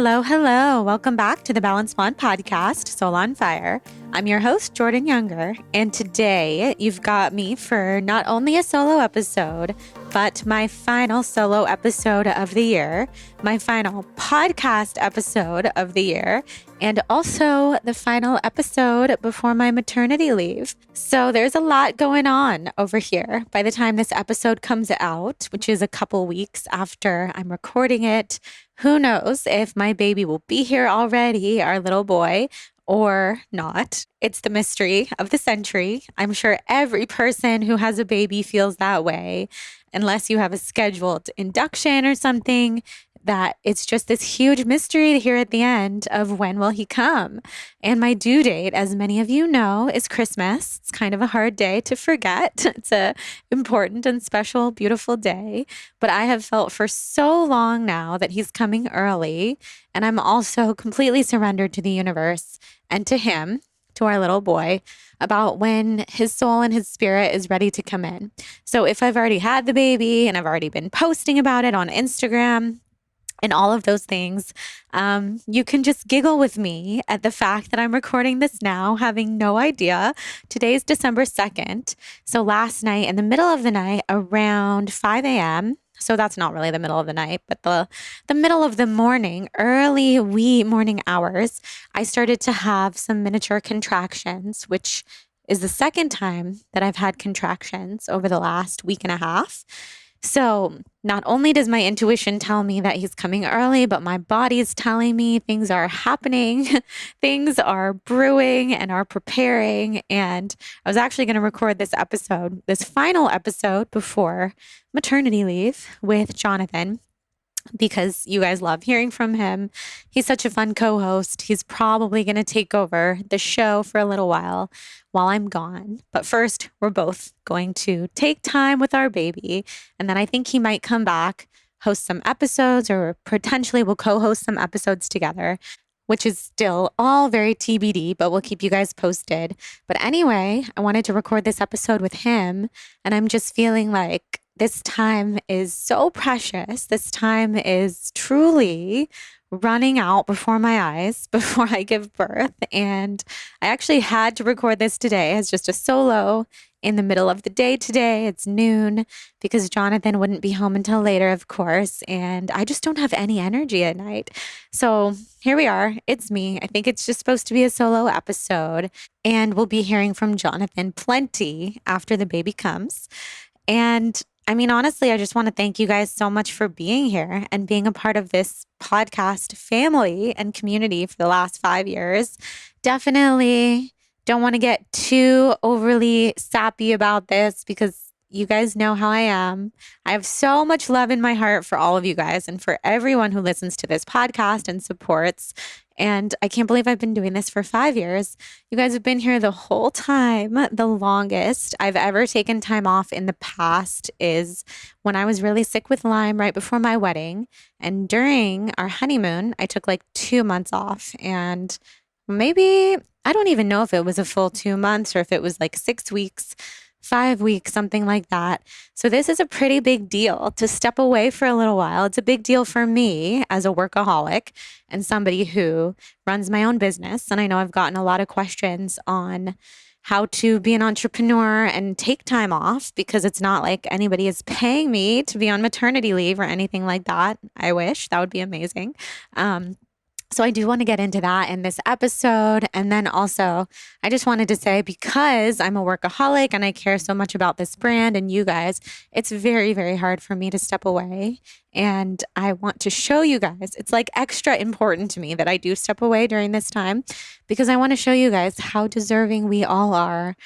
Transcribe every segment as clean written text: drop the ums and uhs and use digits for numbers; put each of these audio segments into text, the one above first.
Hello, hello. Welcome back to the Balanced Blonde podcast, Soul on Fire. I'm your host, Jordan Younger, and today you've got me for not only a solo episode, but my final solo episode of the year, my final podcast episode of the year, and also the final episode before my maternity leave. So there's a lot going on over here. By the time this episode comes out, which is a couple weeks after I'm recording it, who knows if my baby will be here already, our little boy, or not. It's the mystery of the century. I'm sure every person who has a baby feels that way, unless you have a scheduled induction or something, that it's just this huge mystery here at the end of when will he come. And my due date, as many of you know, is Christmas. It's kind of a hard day to forget. It's a important and special, beautiful day. But I have felt for so long now that he's coming early. And I'm also completely surrendered to the universe and to him, to our little boy, about when his soul and his spirit is ready to come in. So if I've already had the baby and I've already been posting about it on Instagram, and all of those things, you can just giggle with me at the fact that I'm recording this now, having no idea. Today's December 2nd. So last night, in the middle of the night, around 5 a.m., so that's not really the middle of the night, but the middle of the morning, early wee morning hours, I started to have some miniature contractions, which is the second time that I've had contractions over the last week and a half. So not only does my intuition tell me that he's coming early, but my body's telling me things are happening, things are brewing and are preparing. And I was actually going to record this episode, this final episode before maternity leave with Jonathan, because you guys love hearing from him. He's such a fun co-host. He's probably going to take over the show for a little while I'm gone. But first, we're both going to take time with our baby. And then I think he might come back, host some episodes, or potentially we'll co-host some episodes together, which is still all very TBD, but we'll keep you guys posted. But anyway, I wanted to record this episode with him, and I'm just feeling like this time is so precious. This time is truly running out before my eyes before I give birth. And I actually had to record this today as just a solo in the middle of the day today. It's noon because Jonathan wouldn't be home until later, of course. And I just don't have any energy at night. So here we are. It's me. I think it's just supposed to be a solo episode. And we'll be hearing from Jonathan plenty after the baby comes. And I mean, honestly, I just want to thank you guys so much for being here and being a part of this podcast family and community for the last 5 years. Definitely don't want to get too overly sappy about this because you guys know how I am. I have so much love in my heart for all of you guys and for everyone who listens to this podcast and supports. And I can't believe I've been doing this for 5 years. You guys have been here the whole time. The longest I've ever taken time off in the past is when I was really sick with Lyme right before my wedding. And during our honeymoon, I took like 2 months off. And maybe, I don't even know if it was a full 2 months or if it was like 6 weeks, 5 weeks, something like that. So this is a pretty big deal to step away for a little while. It's a big deal for me as a workaholic and somebody who runs my own business. And I know I've gotten a lot of questions on how to be an entrepreneur and take time off because it's not like anybody is paying me to be on maternity leave or anything like that. I wish that would be amazing. So I do want to get into that in this episode. And then also, I just wanted to say, because I'm a workaholic and I care so much about this brand and you guys, it's very, very hard for me to step away. And I want to show you guys, it's like extra important to me that I do step away during this time because I want to show you guys how deserving we all are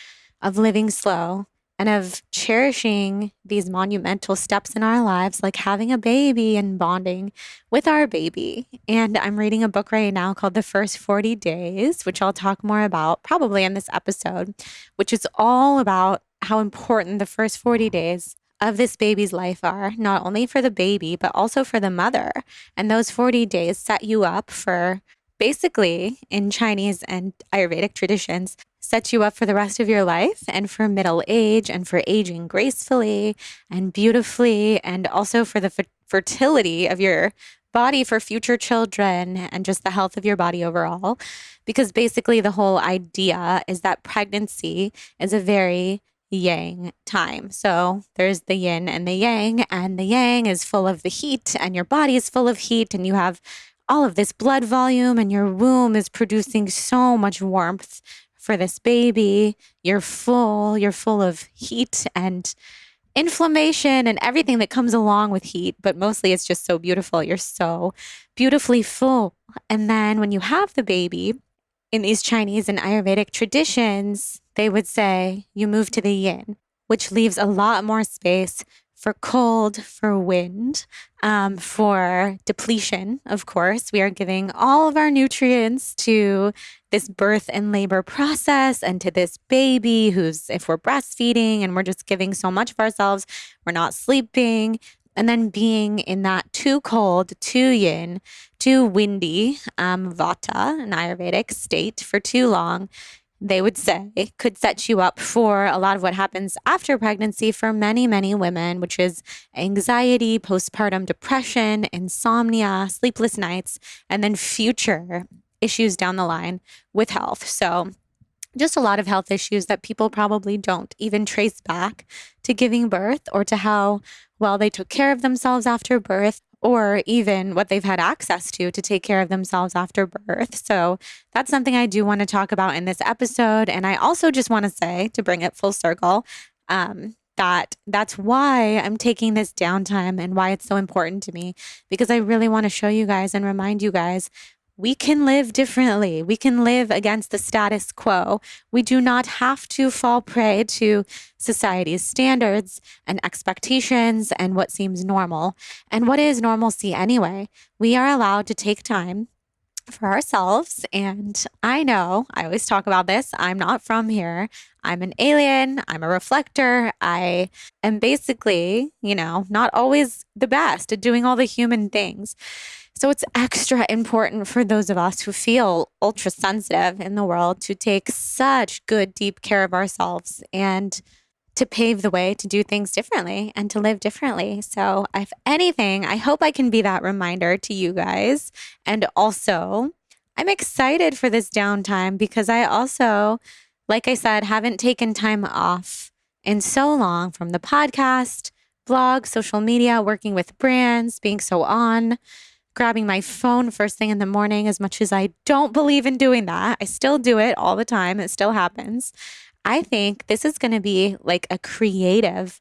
of living slow and of cherishing these monumental steps in our lives, like having a baby and bonding with our baby. And I'm reading a book right now called The First 40 Days, which I'll talk more about probably in this episode, which is all about how important the first 40 days of this baby's life are, not only for the baby, but also for the mother. And those 40 days set you up for, basically, in Chinese and Ayurvedic traditions, sets you up for the rest of your life and for middle age and for aging gracefully and beautifully, and also for the fertility of your body for future children and just the health of your body overall. Because basically, the whole idea is that pregnancy is a very yang time. So there's the yin and the yang is full of the heat, and your body is full of heat, and you have all of this blood volume, and your womb is producing so much warmth for this baby. You're full of heat and inflammation and everything that comes along with heat, but mostly it's just so beautiful. You're so beautifully full. And then when you have the baby, in these Chinese and Ayurvedic traditions, they would say you move to the yin, which leaves a lot more space for cold, for wind, for depletion, of course. We are giving all of our nutrients to this birth and labor process and to this baby who's, if we're breastfeeding and we're just giving so much of ourselves, we're not sleeping. And then being in that too cold, too yin, too windy, vata, an Ayurvedic state for too long, they would say could set you up for a lot of what happens after pregnancy for many, many women, which is anxiety, postpartum depression, insomnia, sleepless nights, and then future issues down the line with health. So just a lot of health issues that people probably don't even trace back to giving birth or to how well they took care of themselves after birth, or even what they've had access to take care of themselves after birth. So that's something I do want to talk about in this episode. And I also just want to say, to bring it full circle, that's why I'm taking this downtime and why it's so important to me, because I really want to show you guys and remind you guys we can live differently. We can live against the status quo. We do not have to fall prey to society's standards and expectations and what seems normal. And what is normalcy anyway? We are allowed to take time for ourselves. And I know I always talk about this. I'm not from here. I'm an alien. I'm a reflector. I am basically, not always the best at doing all the human things. So it's extra important for those of us who feel ultra sensitive in the world to take such good, deep care of ourselves and to pave the way to do things differently and to live differently. So if anything, I hope I can be that reminder to you guys. And also, I'm excited for this downtime because I also, like I said, haven't taken time off in so long from the podcast, blog, social media, working with brands, being so on, grabbing my phone first thing in the morning. As much as I don't believe in doing that, I still do it all the time. It still happens. I think this is going to be like a creative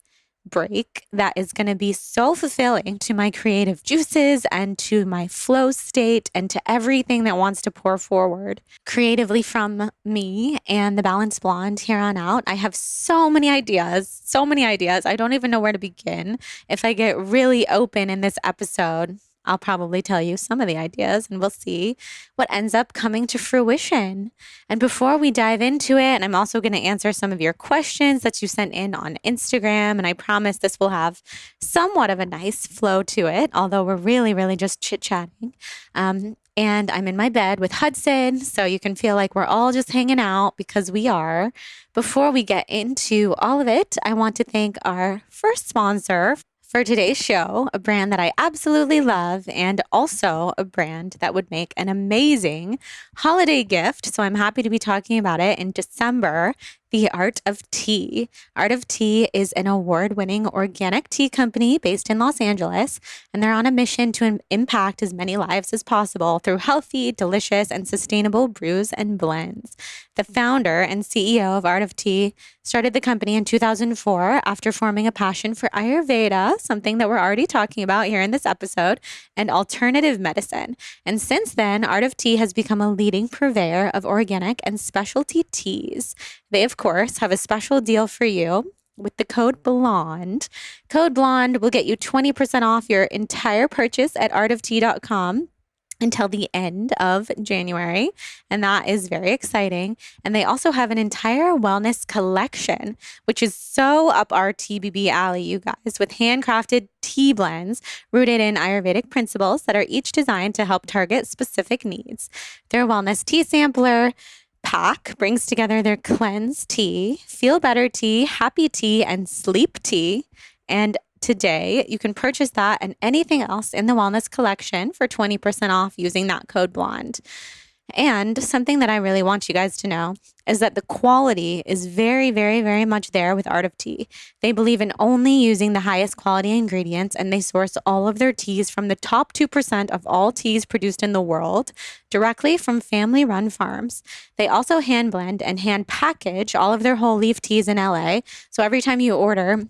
break that is going to be so fulfilling to my creative juices and to my flow state and to everything that wants to pour forward creatively from me and the Balanced Blonde here on out. I have so many ideas. I don't even know where to begin. If I get really open in this episode, I'll probably tell you some of the ideas and we'll see what ends up coming to fruition. And before we dive into it, and I'm also going to answer some of your questions that you sent in on Instagram, and I promise this will have somewhat of a nice flow to it, although we're really, really just chit-chatting. And I'm in my bed with Hudson, so you can feel like we're all just hanging out because we are. Before we get into all of it, I want to thank our first sponsor for today's show, a brand that I absolutely love and also a brand that would make an amazing holiday gift. So I'm happy to be talking about it in December. The Art of Tea. Art of Tea is an award-winning organic tea company based in Los Angeles, and they're on a mission to impact as many lives as possible through healthy, delicious, and sustainable brews and blends. The founder and CEO of Art of Tea started the company in 2004 after forming a passion for Ayurveda, something that we're already talking about here in this episode, and alternative medicine. And since then, Art of Tea has become a leading purveyor of organic and specialty teas. They, of course, have a special deal for you with the code BLONDE. Code BLONDE will get you 20% off your entire purchase at artoftea.com until the end of January, and that is very exciting. And they also have an entire wellness collection, which is so up our TBB alley, you guys, with handcrafted tea blends rooted in Ayurvedic principles that are each designed to help target specific needs. Their wellness tea sampler pack brings together their cleanse tea, feel better tea, happy tea, and sleep tea. And today. You can purchase that and anything else in the wellness collection for 20% off using that code BLONDE. And something that I really want you guys to know is that the quality is very, very, very much there with Art of Tea. They believe in only using the highest quality ingredients, and they source all of their teas from the top 2% of all teas produced in the world directly from family-run farms. They also hand blend and hand package all of their whole leaf teas in LA. So every time you order,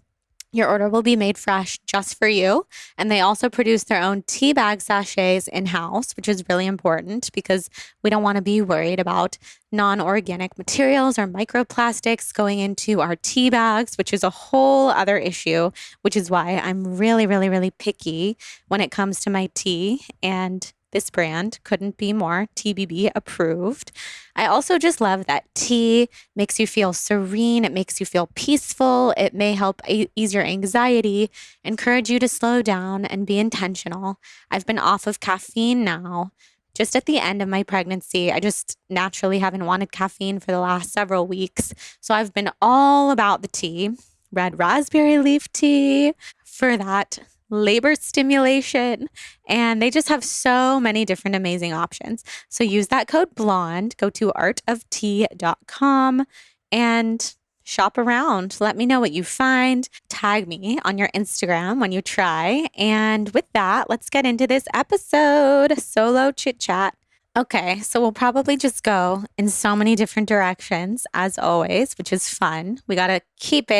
your order will be made fresh just for you. And they also produce their own tea bag sachets in-house, which is really important because we don't want to be worried about non-organic materials or microplastics going into our tea bags, which is a whole other issue, which is why I'm really, really, really picky when it comes to my tea. And this brand couldn't be more TBB approved. I also just love that tea makes you feel serene. It makes you feel peaceful. It may help ease your anxiety, encourage you to slow down and be intentional. I've been off of caffeine now. Just at the end of my pregnancy, I just naturally haven't wanted caffeine for the last several weeks. So I've been all about the tea, red raspberry leaf tea for that labor stimulation, and they just have so many different amazing options. So use that code BLONDE, go to artoftea.com and shop around. Let me know what you find. Tag me on your Instagram when you try. And with that, let's get into this episode, solo chit chat. Okay, so we'll probably just go in so many different directions as always, which is fun. We got to keep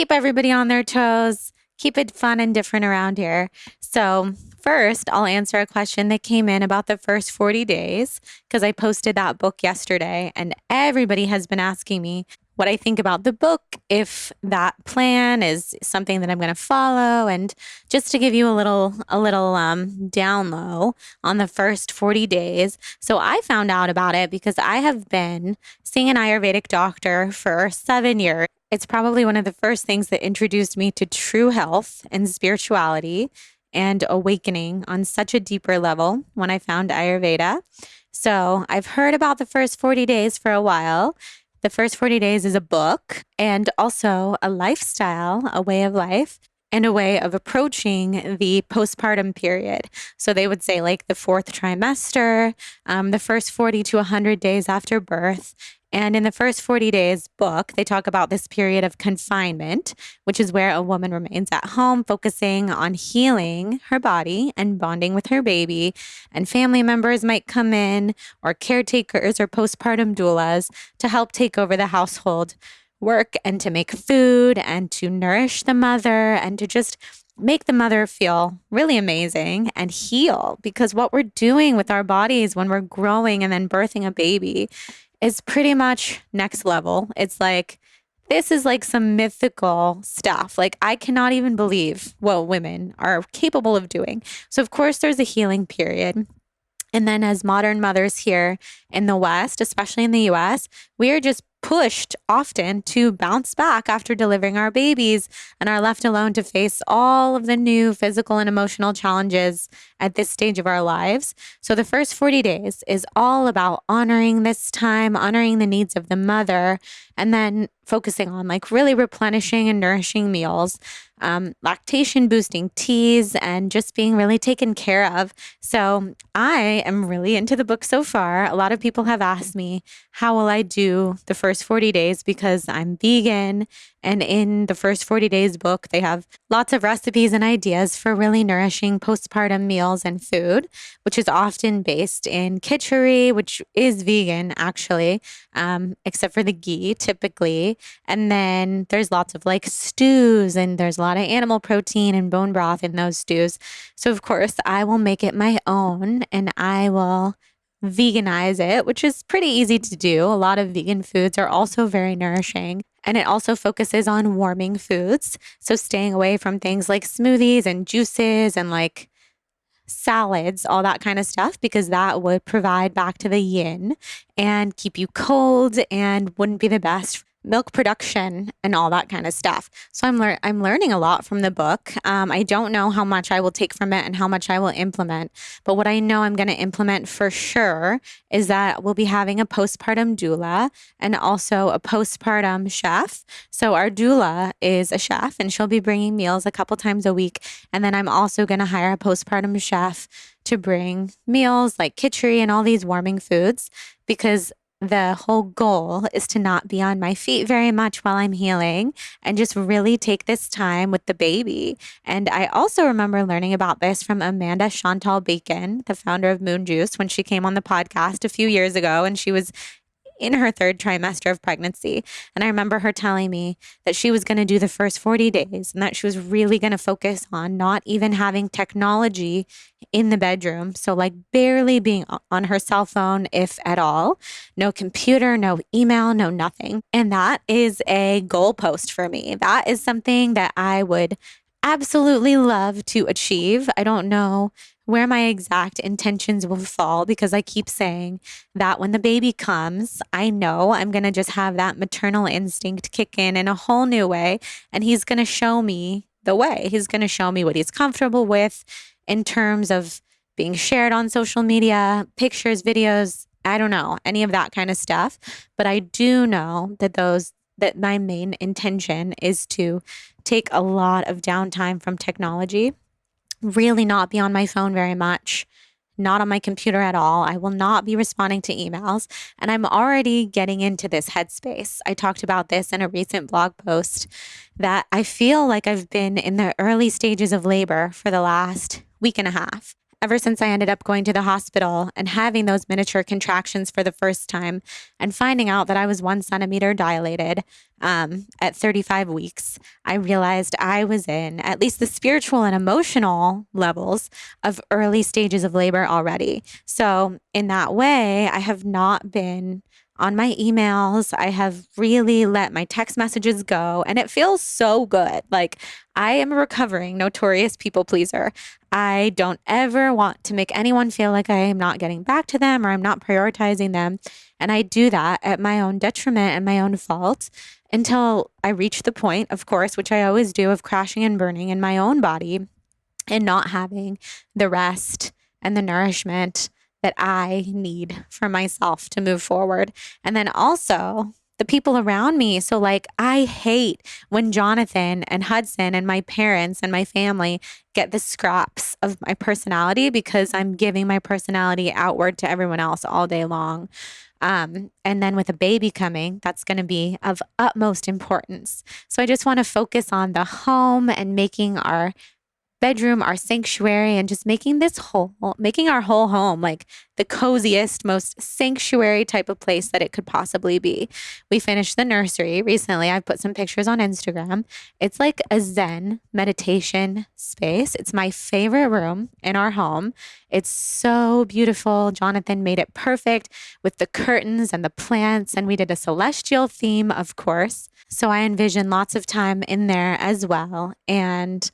everybody on their toes. Keep it fun and different around here. So first, I'll answer a question that came in about the first 40 days because I posted that book yesterday and everybody has been asking me what I think about the book, if that plan is something that I'm going to follow, and just to give you a little down low on the first 40 days. So I found out about it because I have been seeing an Ayurvedic doctor for 7 years. It's probably one of the first things that introduced me to true health and spirituality and awakening on such a deeper level when I found Ayurveda. So I've heard about the first 40 days for a while. The first 40 days is a book and also a lifestyle, a way of life, and a way of approaching the postpartum period. So they would say like the fourth trimester, the first 40 to 100 days after birth. And in the first 40 days book, they talk about this period of confinement, which is where a woman remains at home, focusing on healing her body and bonding with her baby. And family members might come in, or caretakers or postpartum doulas to help take over the household work and to make food and to nourish the mother and to just make the mother feel really amazing and heal. Because what we're doing with our bodies when we're growing and then birthing a baby is pretty much next level. It's like, this is like some mythical stuff. Like, I cannot even believe what women are capable of doing. So of course there's a healing period. And then as modern mothers here in the West, especially in the US, we are just pushed often to bounce back after delivering our babies and are left alone to face all of the new physical and emotional challenges at this stage of our lives. So the first 40 days is all about honoring this time, honoring the needs of the mother, and then focusing on like really replenishing and nourishing meals, lactation boosting teas, and just being really taken care of. So I am really into the book so far. A lot of people have asked me, how will I do the first 40 days? Because I'm vegan. And in the first 40 days book, they have lots of recipes and ideas for really nourishing postpartum meals and food, which is often based in khichdi, which is vegan actually, except for the ghee typically. And then there's lots of like stews, and there's a lot of animal protein and bone broth in those stews. So of course I will make it my own and I will veganize it, which is pretty easy to do. A lot of vegan foods are also very nourishing. And it also focuses on warming foods. So staying away from things like smoothies and juices and like salads, all that kind of stuff, because that would provide back to the yin and keep you cold and wouldn't be the best milk production and all that kind of stuff. So I'm learning a lot from the book. I don't know how much I will take from it and how much I will implement, but what I know I'm going to implement for sure is that we'll be having a postpartum doula and also a postpartum chef. So our doula is a chef and she'll be bringing meals a couple times a week. And then I'm also going to hire a postpartum chef to bring meals like khichdi and all these warming foods, because the whole goal is to not be on my feet very much while I'm healing and just really take this time with the baby. And I also remember learning about this from Amanda Chantal Bacon, the founder of Moon Juice, when she came on the podcast a few years ago, and she was in her third trimester of pregnancy. And I remember her telling me that she was going to do the first 40 days and that she was really going to focus on not even having technology in the bedroom. So like barely being on her cell phone, if at all, no computer, no email, no nothing. And that is a goalpost for me. That is something that I would absolutely love to achieve. I don't know where my exact intentions will fall, because I keep saying that when the baby comes, I know I'm going to just have that maternal instinct kick in a whole new way. And he's going to show me the way. He's going to show me what he's comfortable with in terms of being shared on social media, pictures, videos, I don't know, any of that kind of stuff. But I do know that my main intention is to take a lot of downtime from technology, really not be on my phone very much, not on my computer at all. I will not be responding to emails. And I'm already getting into this headspace. I talked about this in a recent blog post, that I feel like I've been in the early stages of labor for the last week and a half. Ever since I ended up going to the hospital and having those miniature contractions for the first time and finding out that I was 1 centimeter dilated at 35 weeks, I realized I was in at least the spiritual and emotional levels of early stages of labor already. So in that way, I have not been on my emails. I have really let my text messages go, and it feels so good. Like, I am a recovering notorious people pleaser. I don't ever want to make anyone feel like I am not getting back to them or I'm not prioritizing them. And I do that at my own detriment and my own fault until I reach the point, of course, which I always do, of crashing and burning in my own body and not having the rest and the nourishment that I need for myself to move forward. And then also the people around me. So like, I hate when Jonathan and Hudson and my parents and my family get the scraps of my personality, because I'm giving my personality outward to everyone else all day long. And then with a baby coming, that's going to be of utmost importance. So I just want to focus on the home and making our bedroom our sanctuary, and just making our whole home like the coziest, most sanctuary type of place that it could possibly be. We finished the nursery recently. I've put some pictures on Instagram. It's like a Zen meditation space. It's my favorite room in our home. It's so beautiful. Jonathan made it perfect with the curtains and the plants, and we did a celestial theme, of course. So I envision lots of time in there as well. And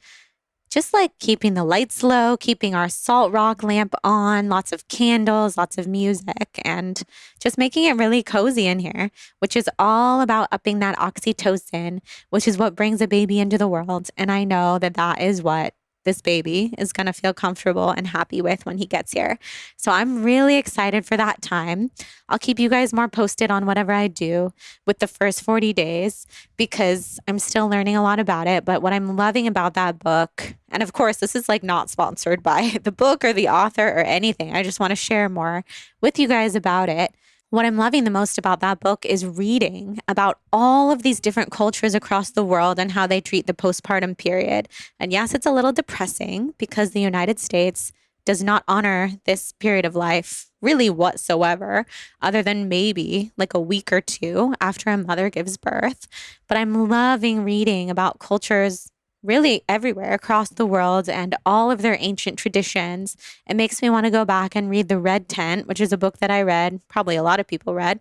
just like keeping the lights low, keeping our salt rock lamp on, lots of candles, lots of music, and just making it really cozy in here, which is all about upping that oxytocin, which is what brings a baby into the world. And I know that that is what this baby is going to feel comfortable and happy with when he gets here. So I'm really excited for that time. I'll keep you guys more posted on whatever I do with the first 40 days, because I'm still learning a lot about it. But what I'm loving about that book, and of course, this is like not sponsored by the book or the author or anything. I just want to share more with you guys about it. What I'm loving the most about that book is reading about all of these different cultures across the world and how they treat the postpartum period. And yes, it's a little depressing because the United States does not honor this period of life really whatsoever, other than maybe like a week or two after a mother gives birth. But I'm loving reading about cultures really everywhere across the world and all of their ancient traditions. It makes me want to go back and read The Red Tent, which is a book that I read, probably a lot of people read,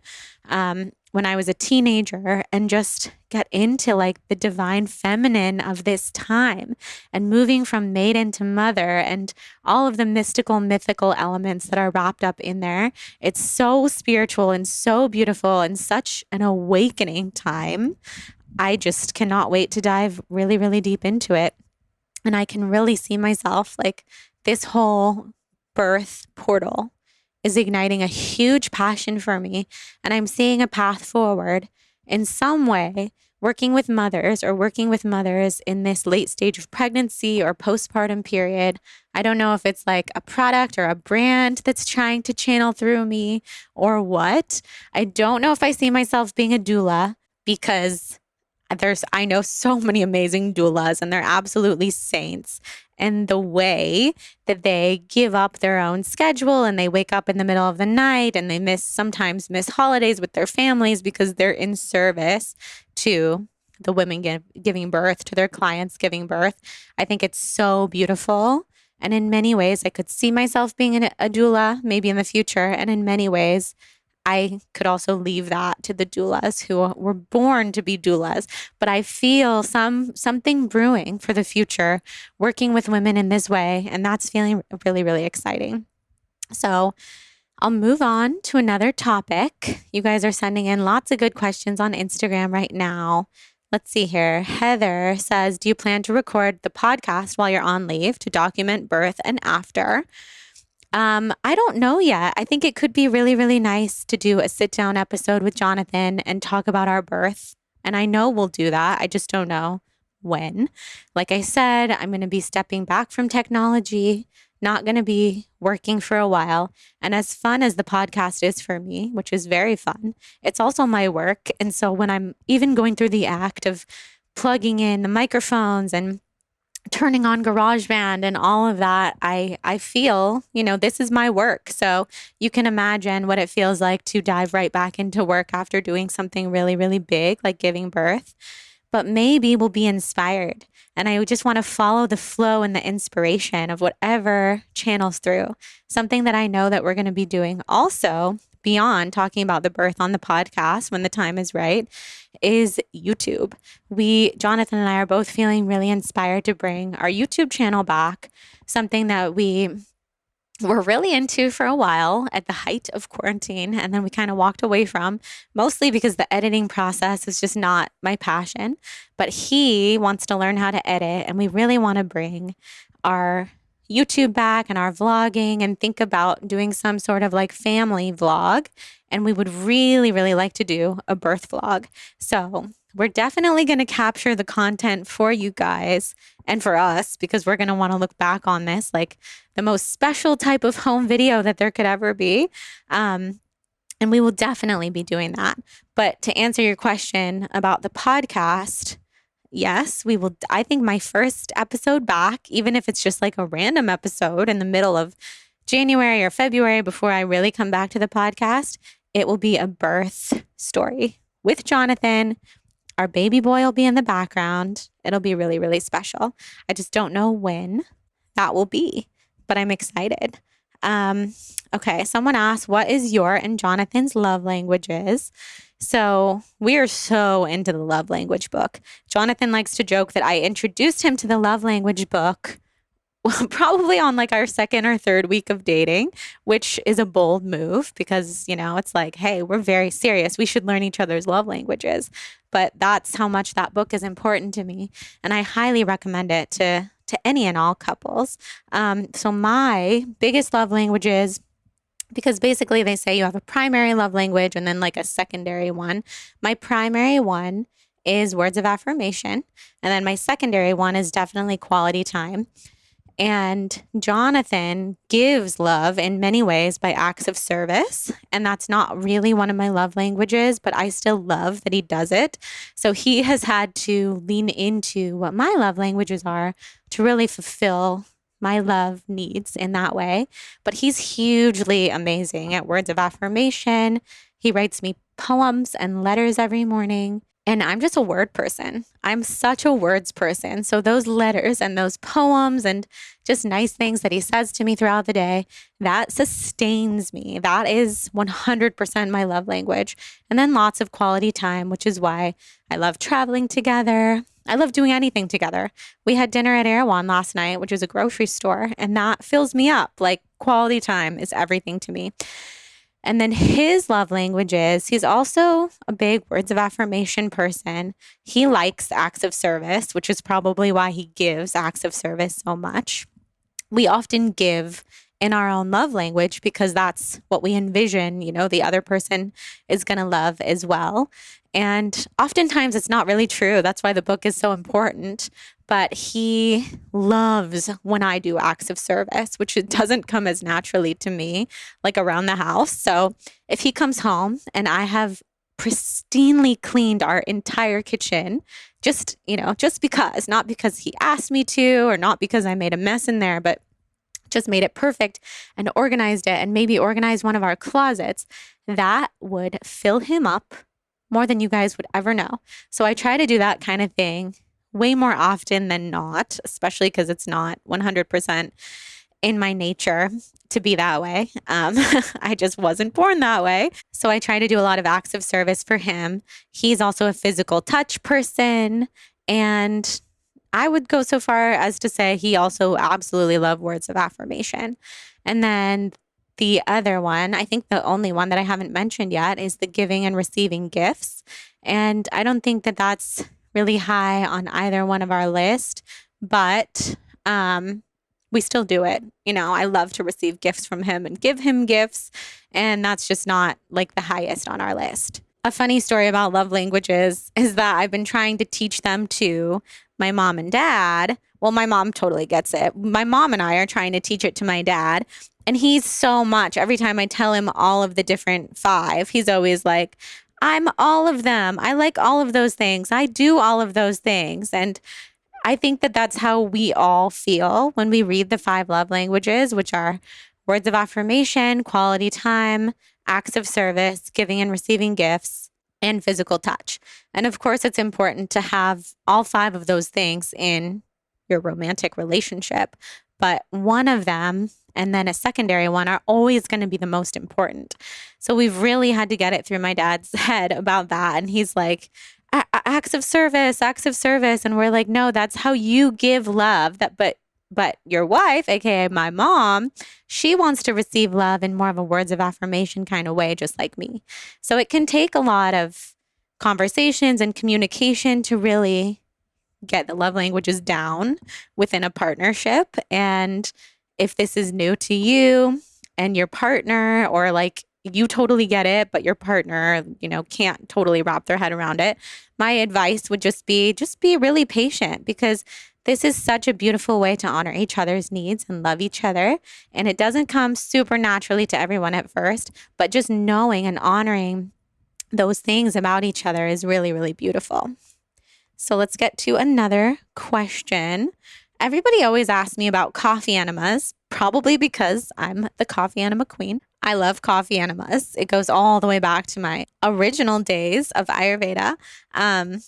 when I was a teenager, and just get into like the divine feminine of this time and moving from maiden to mother and all of the mystical, mythical elements that are wrapped up in there. It's so spiritual and so beautiful and such an awakening time. I just cannot wait to dive really, really deep into it. And I can really see myself like this whole birth portal is igniting a huge passion for me. And I'm seeing a path forward in some way, working with mothers or working with mothers in this late stage of pregnancy or postpartum period. I don't know if it's like a product or a brand that's trying to channel through me or what. I don't know if I see myself being a doula because I know so many amazing doulas and they're absolutely saints. And the way that they give up their own schedule and they wake up in the middle of the night and they sometimes miss holidays with their families because they're in service to the women giving birth, to their clients giving birth. I think it's so beautiful. And in many ways, I could see myself being a doula maybe in the future. And in many ways, I could also leave that to the doulas who were born to be doulas. But I feel something brewing for the future, working with women in this way. And that's feeling really, really exciting. So I'll move on to another topic. You guys are sending in lots of good questions on Instagram right now. Let's see here. Heather says, do you plan to record the podcast while you're on leave to document birth and after? I don't know yet. I think it could be really, really nice to do a sit down episode with Jonathan and talk about our birth. And I know we'll do that. I just don't know when. Like I said, I'm going to be stepping back from technology, not going to be working for a while. And as fun as the podcast is for me, which is very fun, it's also my work. And so when I'm even going through the act of plugging in the microphones and turning on GarageBand and all of that, I feel, this is my work. So you can imagine what it feels like to dive right back into work after doing something really, really big like giving birth. But maybe we'll be inspired. And I just want to follow the flow and the inspiration of whatever channels through. Something that I know that we're going to be doing also beyond talking about the birth on the podcast when the time is right is YouTube. Jonathan and I are both feeling really inspired to bring our YouTube channel back, something that we were really into for a while at the height of quarantine. And then we kind of walked away from, mostly because the editing process is just not my passion. But he wants to learn how to edit. And we really want to bring our YouTube back and our vlogging and think about doing some sort of like family vlog. And we would really, really like to do a birth vlog. So we're definitely going to capture the content for you guys and for us, because we're going to want to look back on this like the most special type of home video that there could ever be. And we will definitely be doing that. But to answer your question about the podcast, yes, we will. I think my first episode back, even if it's just like a random episode in the middle of January or February before I really come back to the podcast, it will be a birth story with Jonathan. Our baby boy will be in the background. It'll be really, really special. I just don't know when that will be, but I'm excited. Okay, someone asked, what is your and Jonathan's love languages? So we are so into the love language book. Jonathan likes to joke that I introduced him to the love language book probably on like our second or third week of dating, which is a bold move because, it's like, hey, we're very serious. We should learn each other's love languages. But that's how much that book is important to me. And I highly recommend it to any and all couples. So my biggest love languages, because basically they say you have a primary love language and then like a secondary one. My primary one is words of affirmation. And then my secondary one is definitely quality time. And Jonathan gives love in many ways by acts of service. And that's not really one of my love languages, but I still love that he does it. So he has had to lean into what my love languages are to really fulfill my love needs in that way. But he's hugely amazing at words of affirmation. He writes me poems and letters every morning. And I'm just a word person. I'm such a words person. So those letters and those poems and just nice things that he says to me throughout the day, that sustains me. That is 100% my love language. And then lots of quality time, which is why I love traveling together. I love doing anything together. We had dinner at Erewhon last night, which is a grocery store, and that fills me up. Like quality time is everything to me. And then his love language is he's also a big words of affirmation person. He likes acts of service, which is probably why he gives acts of service so much. We often give in our own love language because that's what we envision, the other person is going to love as well. And oftentimes it's not really true. That's why the book is so important. But he loves when I do acts of service, which it doesn't come as naturally to me, like around the house. So if he comes home and I have pristinely cleaned our entire kitchen, just because, not because he asked me to, or not because I made a mess in there, but just made it perfect and organized it and maybe organized one of our closets, that would fill him up more than you guys would ever know. So I try to do that kind of thing way more often than not, especially because it's not 100% in my nature to be that way. I just wasn't born that way. So I try to do a lot of acts of service for him. He's also a physical touch person. And I would go so far as to say he also absolutely loves words of affirmation. And then the other one, I think the only one that I haven't mentioned yet, is the giving and receiving gifts. And I don't think that that's really high on either one of our list, but we still do it. I love to receive gifts from him and give him gifts, and that's just not like the highest on our list. A funny story about love languages is that I've been trying to teach them to my mom and dad. Well, my mom totally gets it. My mom and I are trying to teach it to my dad. And he's so much, every time I tell him all of the different 5, he's always like, I'm all of them. I like all of those things. I do all of those things. And I think that that's how we all feel when we read the 5 love languages, which are words of affirmation, quality time, acts of service, giving and receiving gifts, and physical touch. And of course, it's important to have all 5 of those things in your romantic relationship. But one of them and then a secondary one are always going to be the most important. So we've really had to get it through my dad's head about that. And he's like, acts of service. And we're like, no, that's how you give love. But your wife, aka my mom, she wants to receive love in more of a words of affirmation kind of way, just like me. So it can take a lot of conversations and communication to really get the love languages down within a partnership. And if this is new to you and your partner, or like you totally get it, but your partner, can't totally wrap their head around it, my advice would just be really patient, because this is such a beautiful way to honor each other's needs and love each other. And it doesn't come super naturally to everyone at first, but just knowing and honoring those things about each other is really, really beautiful. So let's get to another question. Everybody always asks me about coffee enemas, probably because I'm the coffee enema queen. I love coffee enemas. It goes all the way back to my original days of Ayurveda,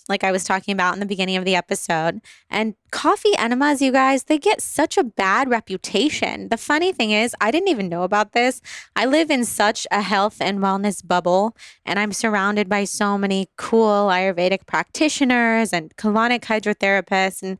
like I was talking about in the beginning of the episode. And coffee enemas, you guys, they get such a bad reputation. The funny thing is, I didn't even know about this. I live in such a health and wellness bubble, and I'm surrounded by so many cool Ayurvedic practitioners and colonic hydrotherapists and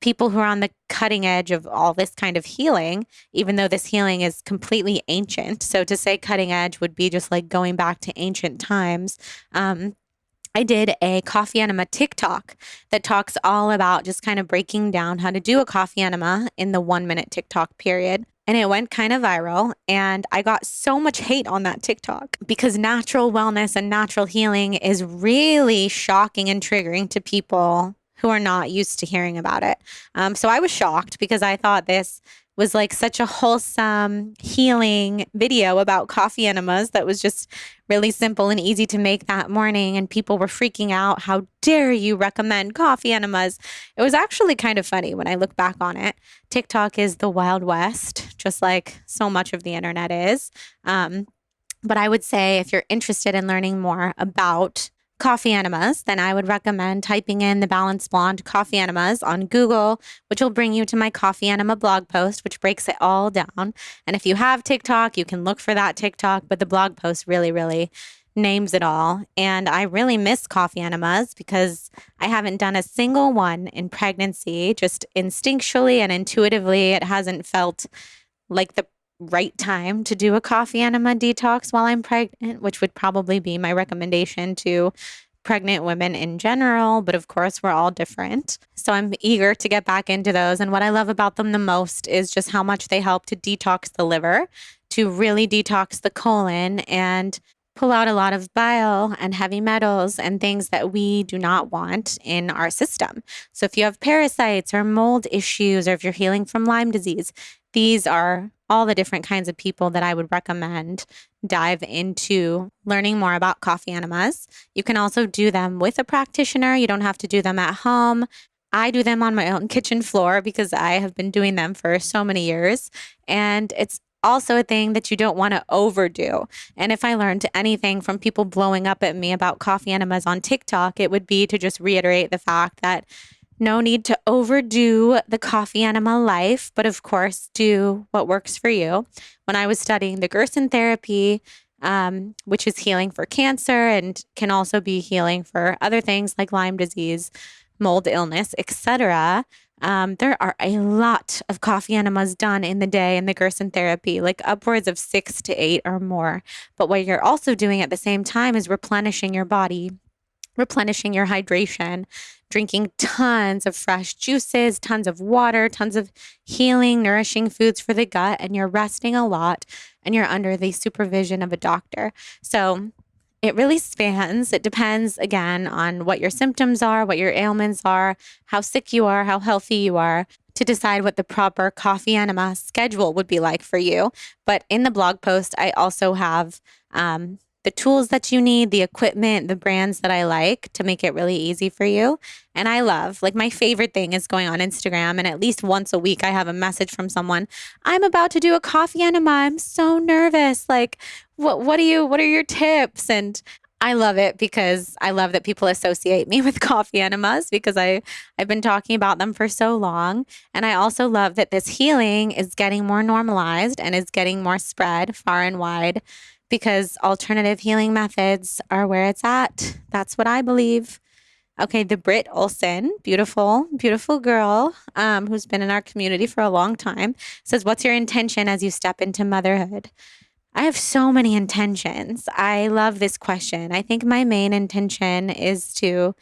people who are on the cutting edge of all this kind of healing, even though this healing is completely ancient. So to say cutting edge would be just like going back to ancient times. I did a coffee enema TikTok that talks all about just kind of breaking down how to do a coffee enema in the 1-minute TikTok period. And it went kind of viral, and I got so much hate on that TikTok because natural wellness and natural healing is really shocking and triggering to people who are not used to hearing about it. So I was shocked because I thought this was like such a wholesome healing video about coffee enemas that was just really simple and easy to make that morning. And people were freaking out. How dare you recommend coffee enemas? It was actually kind of funny when I look back on it. TikTok is the Wild West, just like so much of the internet is. But I would say if you're interested in learning more about coffee enemas, then I would recommend typing in the Balanced Blonde coffee enemas on Google, which will bring you to my coffee enema blog post, which breaks it all down. And if you have TikTok, you can look for that TikTok, but the blog post really names it all. And I really miss coffee enemas because I haven't done a single one in pregnancy. Just instinctually and intuitively, it hasn't felt like the right time to do a coffee enema detox while I'm pregnant, which would probably be my recommendation to pregnant women in general. But of course, we're all different. So I'm eager to get back into those. And what I love about them the most is just how much they help to detox the liver, to really detox the colon and pull out a lot of bile and heavy metals and things that we do not want in our system. So if you have parasites or mold issues, or if you're healing from Lyme disease, these are all the different kinds of people that I would recommend dive into learning more about coffee enemas. You can also do them with a practitioner. You don't have to do them at home. I do them on my own kitchen floor because I have been doing them for so many years. And it's also a thing that you don't want to overdo. And if I learned anything from people blowing up at me about coffee enemas on TikTok, it would be to just reiterate the fact that no need to overdo the coffee enema life, but of course, do what works for you. When I was studying the Gerson therapy, which is healing for cancer and can also be healing for other things like Lyme disease, mold illness, etc., there are a lot of coffee enemas done in the day in the Gerson therapy, like upwards of 6 to 8 or more. But what you're also doing at the same time is replenishing your body, replenishing your hydration, drinking tons of fresh juices, tons of water, tons of healing, nourishing foods for the gut, and you're resting a lot, and you're under the supervision of a doctor. So it really spans. It depends, again, on what your symptoms are, what your ailments are, how sick you are, how healthy you are, to decide what the proper coffee enema schedule would be like for you. But in the blog post, I also have the tools that you need, the equipment, the brands that I like to make it really easy for you. And I love, like, my favorite thing is going on Instagram, and at least once a week I have a message from someone. I'm about to do a coffee enema. I'm so nervous. Like, what are your tips? And I love it because I love that people associate me with coffee enemas because I've been talking about them for so long. And I also love that this healing is getting more normalized and is getting more spread far and wide, because alternative healing methods are where it's at. That's what I believe. Okay, the Britt Olson, beautiful girl, who's been in our community for a long time, says, what's your intention as you step into motherhood? I have so many intentions. I love this question. I think my main intention is to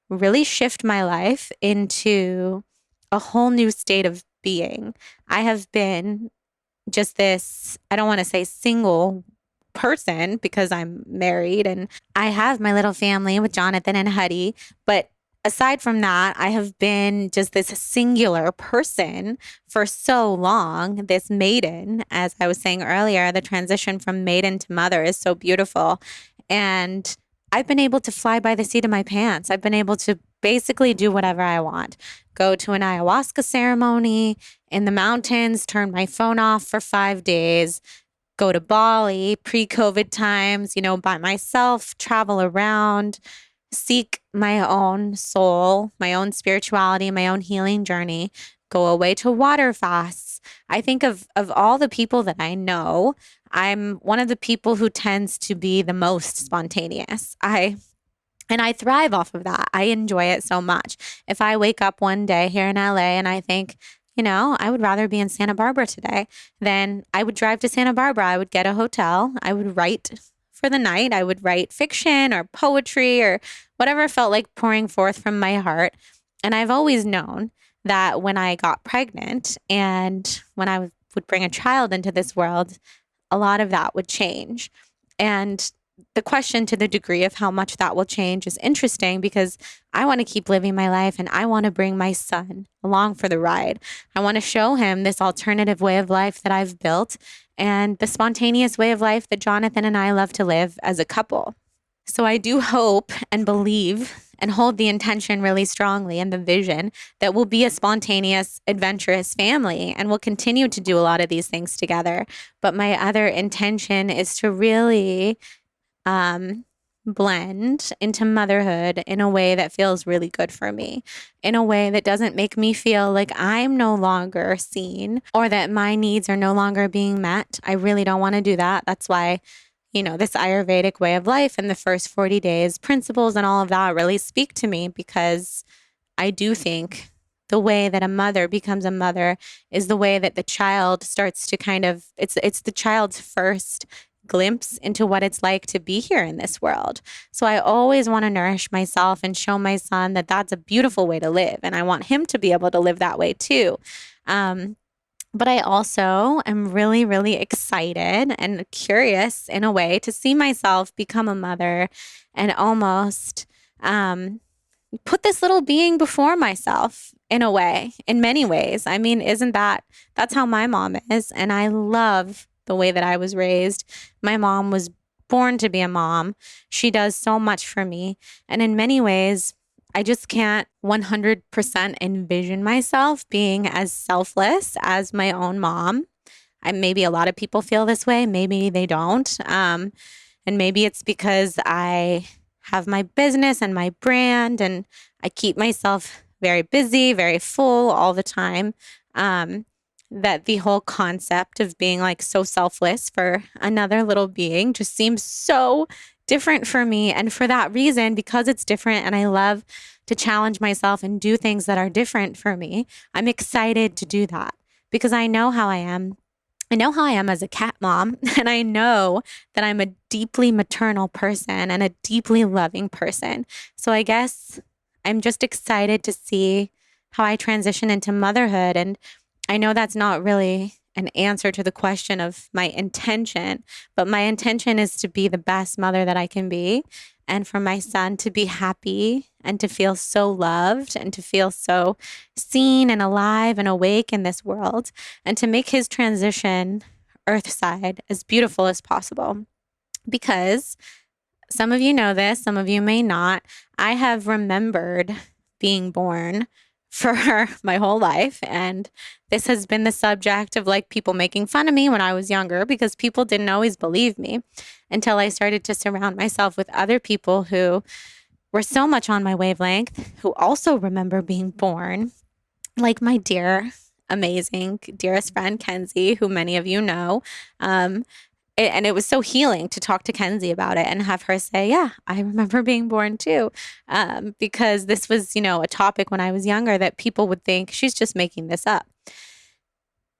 really shift my life into a whole new state of being. I have been just this, I don't want to say single person because I'm married and I have my little family with Jonathan and Huddy. But aside from that, I have been just this singular person for so long, this maiden. As I was saying earlier, the transition from maiden to mother is so beautiful. And I've been able to fly by the seat of my pants. I've been able to basically do whatever I want. Go to an ayahuasca ceremony in the mountains, turn my phone off for 5 days, go to Bali, pre-COVID times, by myself, travel around, seek my own soul, my own spirituality, my own healing journey, go away to water fasts. I think of all the people that I know, I'm one of the people who tends to be the most spontaneous. I thrive off of that. I enjoy it so much. If I wake up one day here in LA and I think, I would rather be in Santa Barbara today, then I would drive to Santa Barbara. I would get a hotel. I would write for the night. I would write fiction or poetry or whatever felt like pouring forth from my heart. And I've always known that when I got pregnant and when I would bring a child into this world, a lot of that would change. And the question to the degree of how much that will change is interesting because I want to keep living my life and I want to bring my son along for the ride. I want to show him this alternative way of life that I've built and the spontaneous way of life that Jonathan and I love to live as a couple. So I do hope and believe and hold the intention really strongly and the vision that we'll be a spontaneous, adventurous family and we'll continue to do a lot of these things together. But my other intention is to really blend into motherhood in a way that feels really good for me, in a way that doesn't make me feel like I'm no longer seen or that my needs are no longer being met. I really don't want to do that. That's why, this Ayurvedic way of life and the first 40 days principles and all of that really speak to me, because I do think the way that a mother becomes a mother is the way that the child starts to it's the child's first glimpse into what it's like to be here in this world. So I always want to nourish myself and show my son that that's a beautiful way to live. And I want him to be able to live that way too. But I also am really, really excited and curious in a way to see myself become a mother and almost put this little being before myself in a way, in many ways. I mean, that's how my mom is. And I love the way that I was raised. My mom was born to be a mom. She does so much for me. And in many ways, I just can't 100% envision myself being as selfless as my own mom. Maybe a lot of people feel this way. Maybe they don't. And maybe it's because I have my business and my brand and I keep myself very busy, very full all the time. That the whole concept of being like so selfless for another little being just seems so different for me. And for that reason, because it's different and I love to challenge myself and do things that are different for me, I'm excited to do that because I know how I am. I know how I am as a cat mom, and I know that I'm a deeply maternal person and a deeply loving person. So I guess I'm just excited to see how I transition into motherhood. And I know that's not really an answer to the question of my intention, but my intention is to be the best mother that I can be and for my son to be happy and to feel so loved and to feel so seen and alive and awake in this world and to make his transition earthside as beautiful as possible. Because some of you know this, some of you may not. I have remembered being born for my whole life. And this has been the subject of like people making fun of me when I was younger because people didn't always believe me until I started to surround myself with other people who were so much on my wavelength, who also remember being born, like my dear, amazing, dearest friend, Kenzie, who many of you know. And it was so healing to talk to Kenzie about it and have her say, yeah, I remember being born too. Because this was, a topic when I was younger that people would think she's just making this up.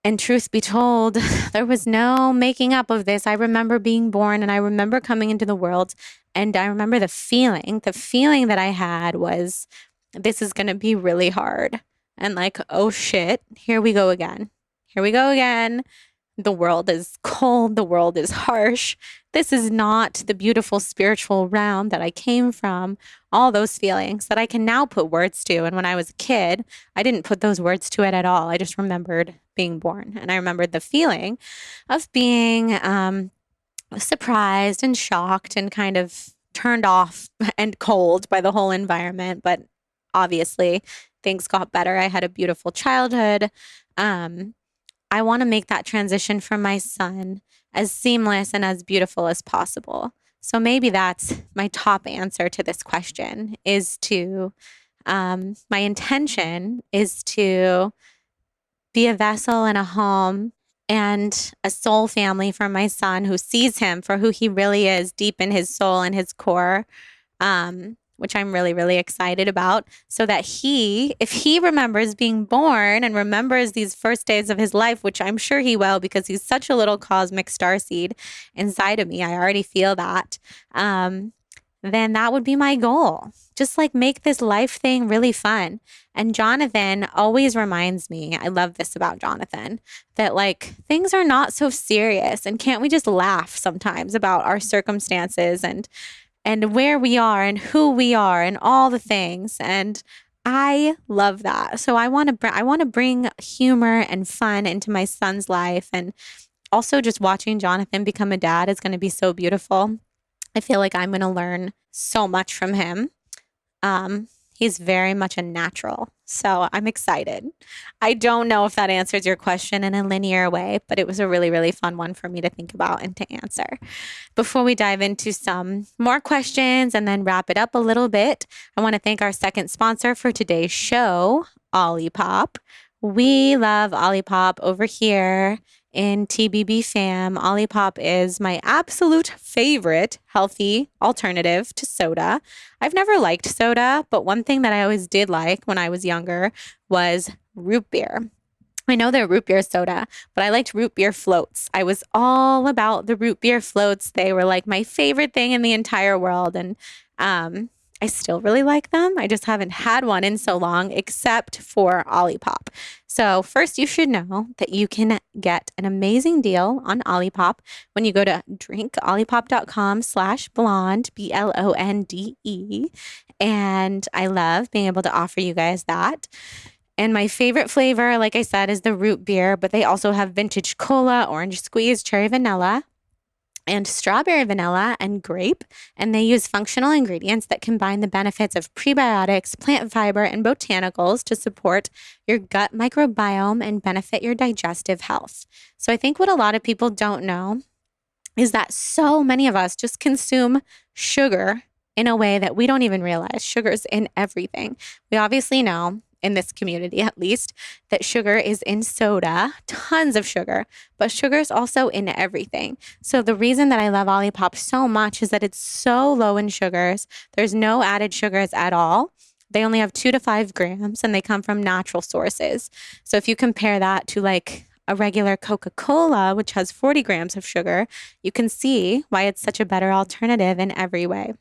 And truth be told, there was no making up of this. I remember being born and I remember coming into the world and I remember the feeling that I had was, this is going to be really hard. And like, oh shit, here we go again. Here we go again. The world is cold. The world is harsh. This is not the beautiful spiritual realm that I came from. All those feelings that I can now put words to. And when I was a kid, I didn't put those words to it at all. I just remembered being born. And I remembered the feeling of being surprised and shocked and kind of turned off and cold by the whole environment. But obviously, things got better. I had a beautiful childhood. I want to make that transition for my son as seamless and as beautiful as possible. So maybe that's my top answer to this question is to, my intention is to be a vessel and a home and a soul family for my son who sees him for who he really is deep in his soul and his core, which I'm really, really excited about, so that if he remembers being born and remembers these first days of his life, which I'm sure he will because he's such a little cosmic starseed inside of me, I already feel that, then that would be my goal. Just like make this life thing really fun. And Jonathan always reminds me, I love this about Jonathan, that like things are not so serious and can't we just laugh sometimes about our circumstances and where we are and who we are and all the things. And I love that. So I want to bring humor and fun into my son's life. And also just watching Jonathan become a dad is going to be so beautiful. I feel like I'm going to learn so much from him. He's very much a natural. So I'm excited. I don't know if that answers your question in a linear way, but it was a really, really fun one for me to think about and to answer. Before we dive into some more questions and then wrap it up a little bit, I want to thank our second sponsor for today's show, Olipop. We love Olipop over here in TBB fam. Olipop is my absolute favorite healthy alternative to soda. I've never liked soda, but one thing that I always did like when I was younger was root beer. I know they're root beer soda, but I liked root beer floats. I was all about the root beer floats. They were like my favorite thing in the entire world. And I still really like them. I just haven't had one in so long, except for Olipop. So first, you should know that you can get an amazing deal on Olipop when you go to drinkolipop.com/blonde, BLONDE. And I love being able to offer you guys that. And my favorite flavor, like I said, is the root beer, but they also have vintage cola, orange squeeze, cherry vanilla, and strawberry vanilla and grape. And they use functional ingredients that combine the benefits of prebiotics, plant fiber, and botanicals to support your gut microbiome and benefit your digestive health. So I think what a lot of people don't know is that so many of us just consume sugar in a way that we don't even realize. Sugar's in everything. We obviously know, in this community at least, that sugar is in soda, tons of sugar, but sugar is also in everything. So the reason that I love Olipop so much is that it's so low in sugars. There's no added sugars at all. They only have 2 to 5 grams and they come from natural sources. So if you compare that to like a regular Coca-Cola, which has 40 grams of sugar, you can see why it's such a better alternative in every way.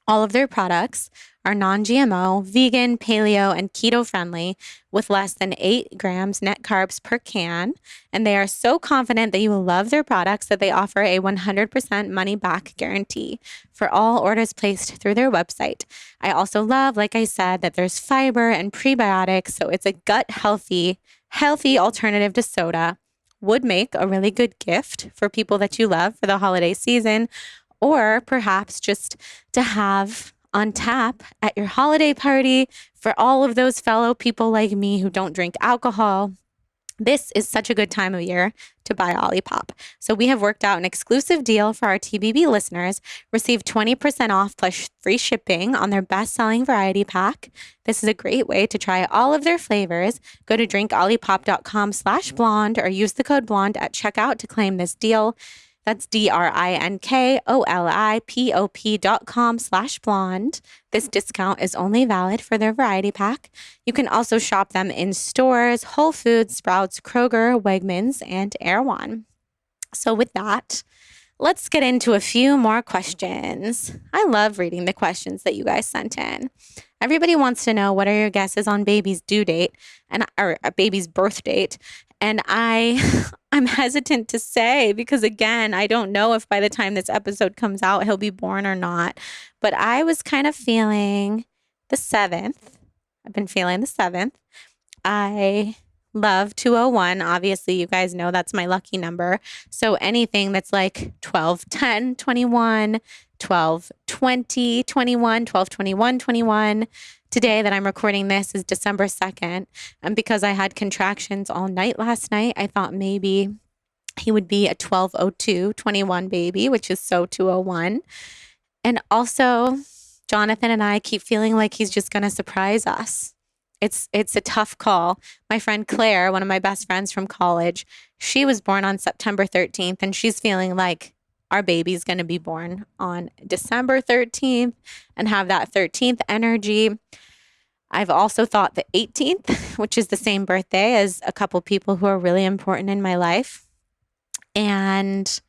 All of their products are non-GMO, vegan, paleo, and keto-friendly with less than 8 grams net carbs per can. And they are so confident that you will love their products that they offer a 100% money-back guarantee for all orders placed through their website. I also love, like I said, that there's fiber and prebiotics, so it's a gut-healthy alternative to soda. Would make a really good gift for people that you love for the holiday season, or perhaps just to have on tap at your holiday party for all of those fellow people like me who don't drink alcohol. This is such a good time of year to buy Olipop. So we have worked out an exclusive deal for our TBB listeners. Receive 20% off plus free shipping on their best-selling variety pack. This is a great way to try all of their flavors. Go to drinkolipop.com/blonde or use the code blonde at checkout to claim this deal. That's drinkolipop.com/blonde. This discount is only valid for their variety pack. You can also shop them in stores, Whole Foods, Sprouts, Kroger, Wegmans, and Erewhon. So with that, let's get into a few more questions. I love reading the questions that you guys sent in. Everybody wants to know, what are your guesses on baby's due date or a baby's birth date? And I'm hesitant to say because, again, I don't know if by the time this episode comes out, he'll be born or not. But I was kind of feeling the 7th. I've been feeling the 7th. I love 201. Obviously, you guys know that's my lucky number. So anything that's like 12/10, 21, 12/20, 21, 12/21, 21. Today that I'm recording this is December 2nd. And because I had contractions all night last night, I thought maybe he would be a 12/02/21 baby, which is so 201. And also, Jonathan and I keep feeling like he's just going to surprise us. It's a tough call. My friend Claire, one of my best friends from college, she was born on September 13th, and she's feeling like our baby's going to be born on December 13th and have that 13th energy. I've also thought the 18th, which is the same birthday as a couple people who are really important in my life. And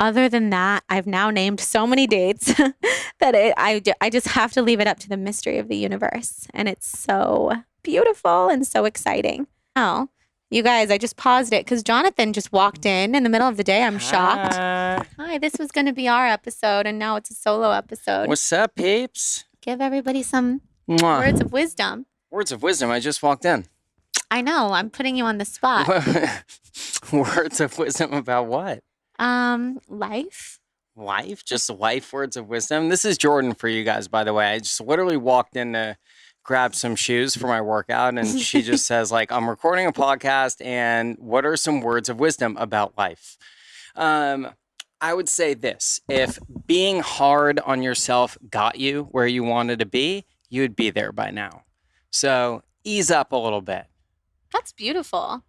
other than that, I've now named so many dates that I just have to leave it up to the mystery of the universe. And it's so beautiful and so exciting. Oh, you guys, I just paused it because Jonathan just walked in the middle of the day. I'm shocked. Hi, this was going to be our episode, and now it's a solo episode. What's up, peeps? Give everybody some words of wisdom. Words of wisdom. I just walked in. I know. I'm putting you on the spot. Words of wisdom about what? Life. Life? Just life words of wisdom? This is Jordan for you guys, by the way. I just literally walked into grab some shoes for my workout, and she just says, like, I'm recording a podcast, and what are some words of wisdom about life? I would say this: if being hard on yourself got you where you wanted to be, you would be there by now. So ease up a little bit. That's beautiful.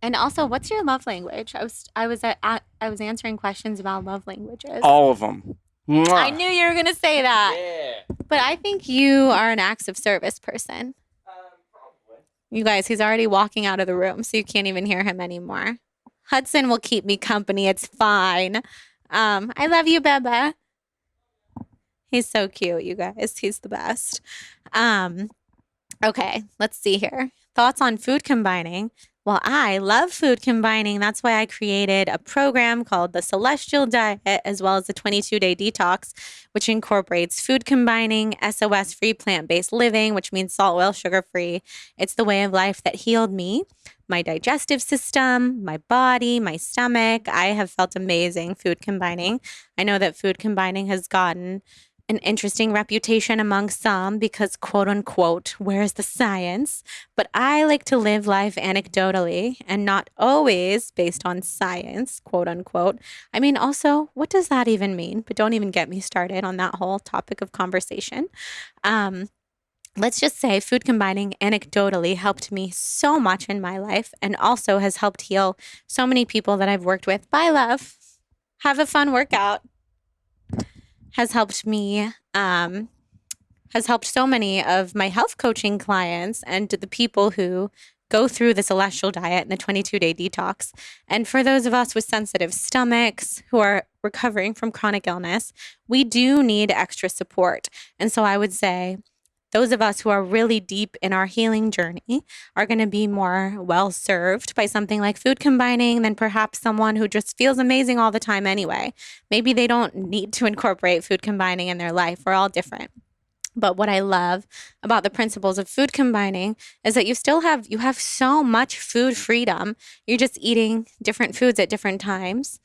And also, what's your love language? I was answering questions about love languages. All of them. Mwah. I knew you were going to say that. Yeah. But I think you are an acts of service person. Probably. You guys, he's already walking out of the room, so you can't even hear him anymore. Hudson will keep me company. It's fine. I love you, Beba. He's so cute, you guys. He's the best. Okay, let's see here. Thoughts on food combining? Well, I love food combining. That's why I created a program called the Celestial Diet, as well as the 22-day detox, which incorporates food combining, SOS-free plant-based living, which means salt, oil, sugar-free. It's the way of life that healed me, my digestive system, my body, my stomach. I have felt amazing food combining. I know that food combining has gotten an interesting reputation among some because, quote unquote, where's the science? But I like to live life anecdotally and not always based on science, quote unquote. I mean, also, what does that even mean? But don't even get me started on that whole topic of conversation. Let's just say food combining anecdotally helped me so much in my life and also has helped heal so many people that I've worked with. Bye, love. Have a fun workout. Has helped me, has helped so many of my health coaching clients and the people who go through the Celestial Diet and the 22-day detox. And for those of us with sensitive stomachs who are recovering from chronic illness, we do need extra support. And so I would say those of us who are really deep in our healing journey are going to be more well served by something like food combining than perhaps someone who just feels amazing all the time anyway. Maybe they don't need to incorporate food combining in their life. We're all different. But what I love about the principles of food combining is that you have so much food freedom. You're just eating different foods at different times.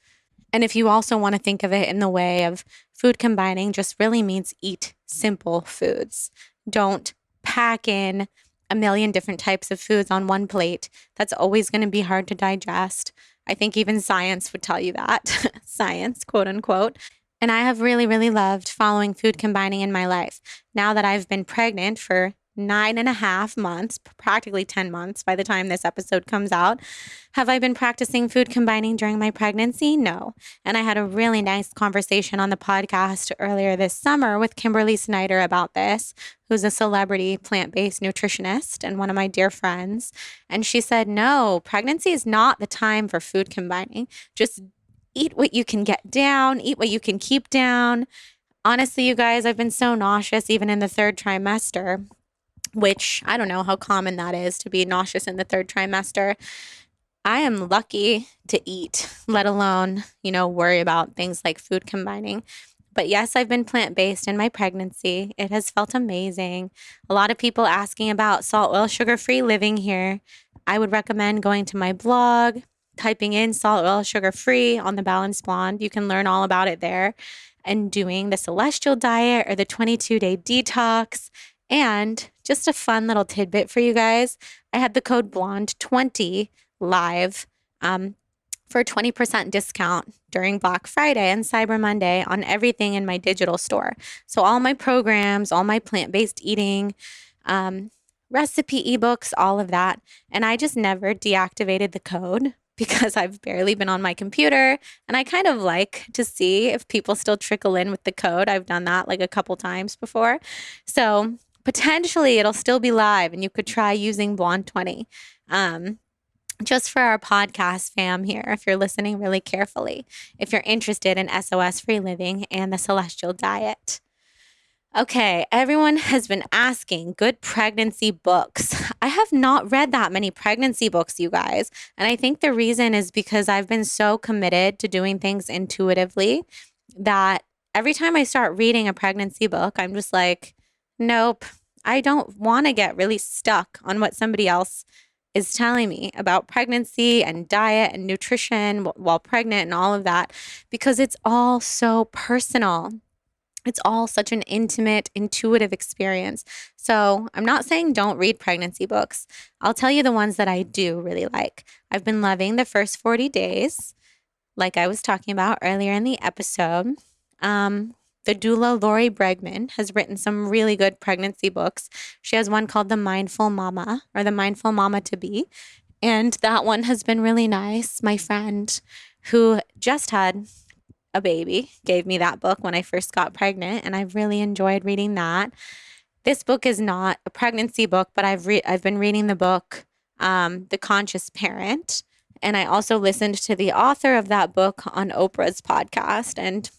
And if you also want to think of it in the way of food combining, just really means eat simple foods. Don't pack in a million different types of foods on one plate. That's always going to be hard to digest. I think even science would tell you that. Science, quote unquote. And I have really, really loved following food combining in my life. Now that I've been pregnant for 9.5 months, practically 10 months by the time this episode comes out. Have I been practicing food combining during my pregnancy? No. And I had a really nice conversation on the podcast earlier this summer with Kimberly Snyder about this, who's a celebrity plant-based nutritionist and one of my dear friends. And she said, no, pregnancy is not the time for food combining. Just eat what you can get down, eat what you can keep down. Honestly, you guys, I've been so nauseous even in the third trimester, which I don't know how common that is to be nauseous in the third trimester. I am lucky to eat, let alone, worry about things like food combining. But yes, I've been plant-based in my pregnancy. It has felt amazing. A lot of people asking about salt, oil, sugar-free living here. I would recommend going to my blog, typing in salt, oil, sugar-free on the Balanced Blonde. You can learn all about it there. And doing the Celestial Diet or the 22-day detox. And just a fun little tidbit for you guys. I had the code BLONDE20 live for a 20% discount during Black Friday and Cyber Monday on everything in my digital store. So all my programs, all my plant-based eating, recipe ebooks, all of that. And I just never deactivated the code because I've barely been on my computer. And I kind of like to see if people still trickle in with the code. I've done that like a couple times before. So potentially it'll still be live and you could try using Blonde20. Just for our podcast fam here, if you're listening really carefully, if you're interested in SOS free living and the Celestial Diet. Okay, everyone has been asking good pregnancy books. I have not read that many pregnancy books, you guys. And I think the reason is because I've been so committed to doing things intuitively that every time I start reading a pregnancy book, I'm just like, nope, I don't want to get really stuck on what somebody else is telling me about pregnancy and diet and nutrition while pregnant and all of that, because it's all so personal. It's all such an intimate, intuitive experience. So I'm not saying don't read pregnancy books. I'll tell you the ones that I do really like. I've been loving The First 40 Days, like I was talking about earlier in the episode. The doula Lori Bregman has written some really good pregnancy books. She has one called The Mindful Mama, or The Mindful Mama to Be. And that one has been really nice. My friend who just had a baby gave me that book when I first got pregnant, and I've really enjoyed reading that. This book is not a pregnancy book, but I've been reading the book, The Conscious Parent, and I also listened to the author of that book on Oprah's podcast and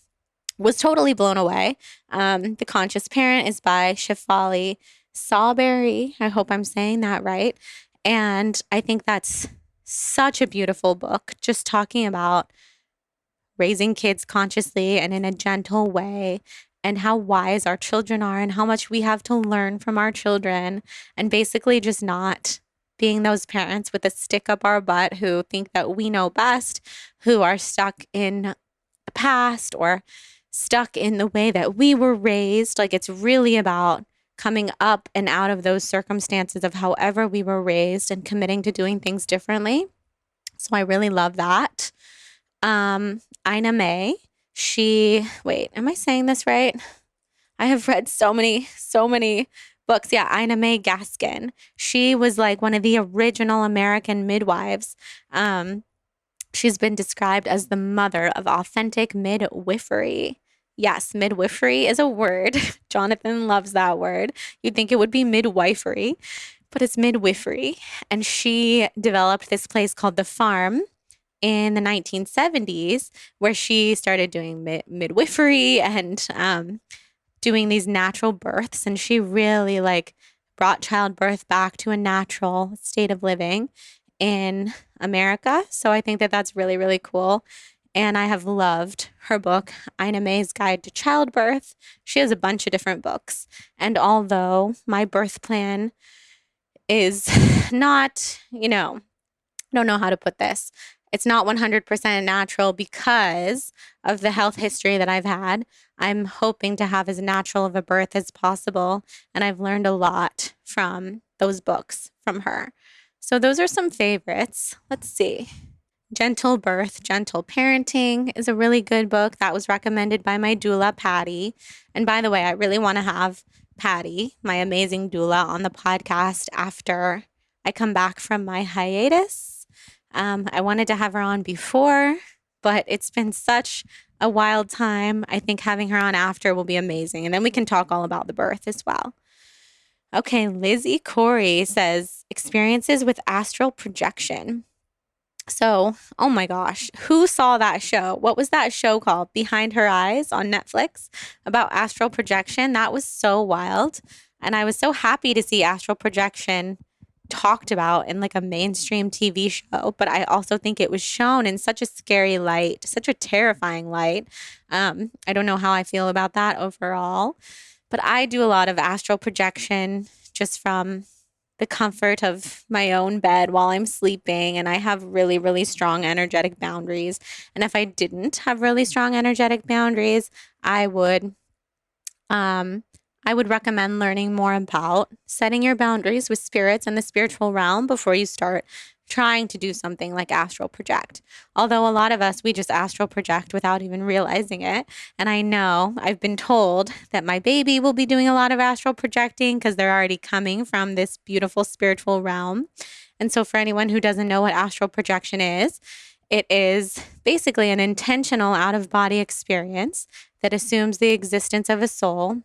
was totally blown away. The Conscious Parent is by Shefali Sawberry. I hope I'm saying that right. And I think that's such a beautiful book, just talking about raising kids consciously and in a gentle way, and how wise our children are and how much we have to learn from our children, and basically just not being those parents with a stick up our butt who think that we know best, who are stuck in the past or stuck in the way that we were raised. Like, it's really about coming up and out of those circumstances of however we were raised and committing to doing things differently. So I really love that. Aina Mae, wait, am I saying this right? I have read so many books. Yeah, Aina Mae Gaskin. She was like one of the original American midwives. She's been described as the mother of authentic midwifery. Yes, midwifery is a word. Jonathan loves that word. You'd think it would be midwifery, but it's midwifery. And she developed this place called The Farm in the 1970s, where she started doing midwifery and doing these natural births. And she really like brought childbirth back to a natural state of living in America. So I think that that's really, really cool. And I have loved her book, Aina Mae's Guide to Childbirth. She has a bunch of different books. And although my birth plan is not, I don't know how to put this. It's not 100% natural because of the health history that I've had. I'm hoping to have as natural of a birth as possible. And I've learned a lot from those books from her. So those are some favorites. Let's see. Gentle Birth, Gentle Parenting is a really good book that was recommended by my doula, Patty. And by the way, I really want to have Patty, my amazing doula, on the podcast after I come back from my hiatus. I wanted to have her on before, but it's been such a wild time. I think having her on after will be amazing. And then we can talk all about the birth as well. Okay, Lizzie Corey says, experiences with astral projection. So, oh my gosh, who saw that show? What was that show called? Behind Her Eyes on Netflix about astral projection. That was so wild. And I was so happy to see astral projection talked about in like a mainstream TV show. But I also think it was shown in such a scary light, such a terrifying light. I don't know how I feel about that overall. But I do a lot of astral projection just from the comfort of my own bed while I'm sleeping. And I have really, really strong energetic boundaries. And if I didn't have really strong energetic boundaries, I would recommend learning more about setting your boundaries with spirits and the spiritual realm before you start trying to do something like astral project. Although a lot of us, we just astral project without even realizing it. And I know I've been told that my baby will be doing a lot of astral projecting because they're already coming from this beautiful spiritual realm. And so for anyone who doesn't know what astral projection is, it is basically an intentional out-of-body experience that assumes the existence of a soul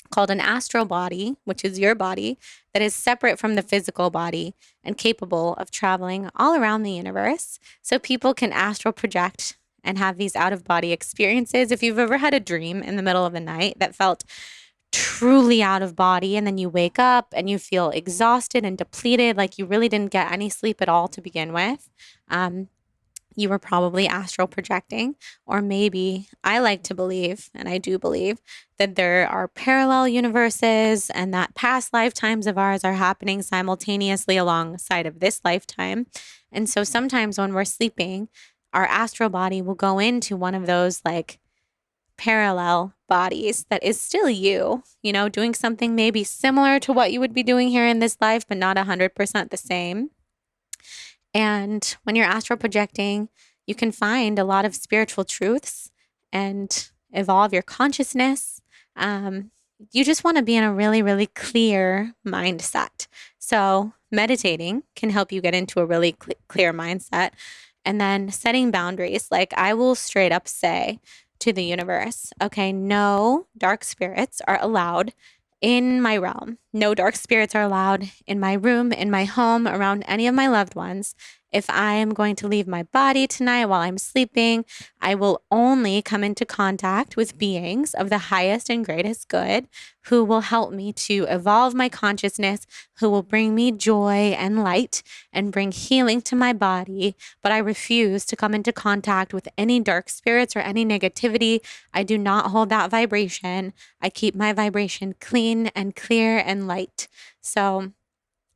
called an astral body, which is your body, that is separate from the physical body and capable of traveling all around the universe. So people can astral project and have these out-of-body experiences. If you've ever had a dream in the middle of the night that felt truly out of body, and then you wake up and you feel exhausted and depleted, like you really didn't get any sleep at all to begin with, you were probably astral projecting. Or maybe I like to believe, and I do believe, that there are parallel universes and that past lifetimes of ours are happening simultaneously alongside of this lifetime. And so sometimes when we're sleeping, our astral body will go into one of those like parallel bodies that is still you, doing something maybe similar to what you would be doing here in this life, but not 100% the same. And when you're astral projecting, you can find a lot of spiritual truths and evolve your consciousness. You just want to be in a really, really clear mindset. So meditating can help you get into a really clear mindset. And then setting boundaries. Like I will straight up say to the universe, okay, no dark spirits are allowed in my realm. No dark spirits are allowed in my room, in my home, around any of my loved ones. If I am going to leave my body tonight while I'm sleeping, I will only come into contact with beings of the highest and greatest good who will help me to evolve my consciousness, who will bring me joy and light and bring healing to my body. But I refuse to come into contact with any dark spirits or any negativity. I do not hold that vibration. I keep my vibration clean and clear and light. So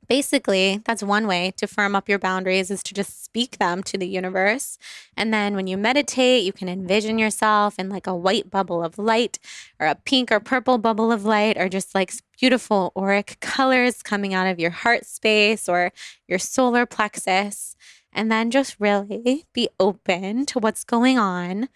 basically, that's one way to firm up your boundaries, is to just speak them to the universe. And then when you meditate, you can envision yourself in like a white bubble of light or a pink or purple bubble of light, or just like beautiful auric colors coming out of your heart space or your solar plexus. And then just really be open to what's going on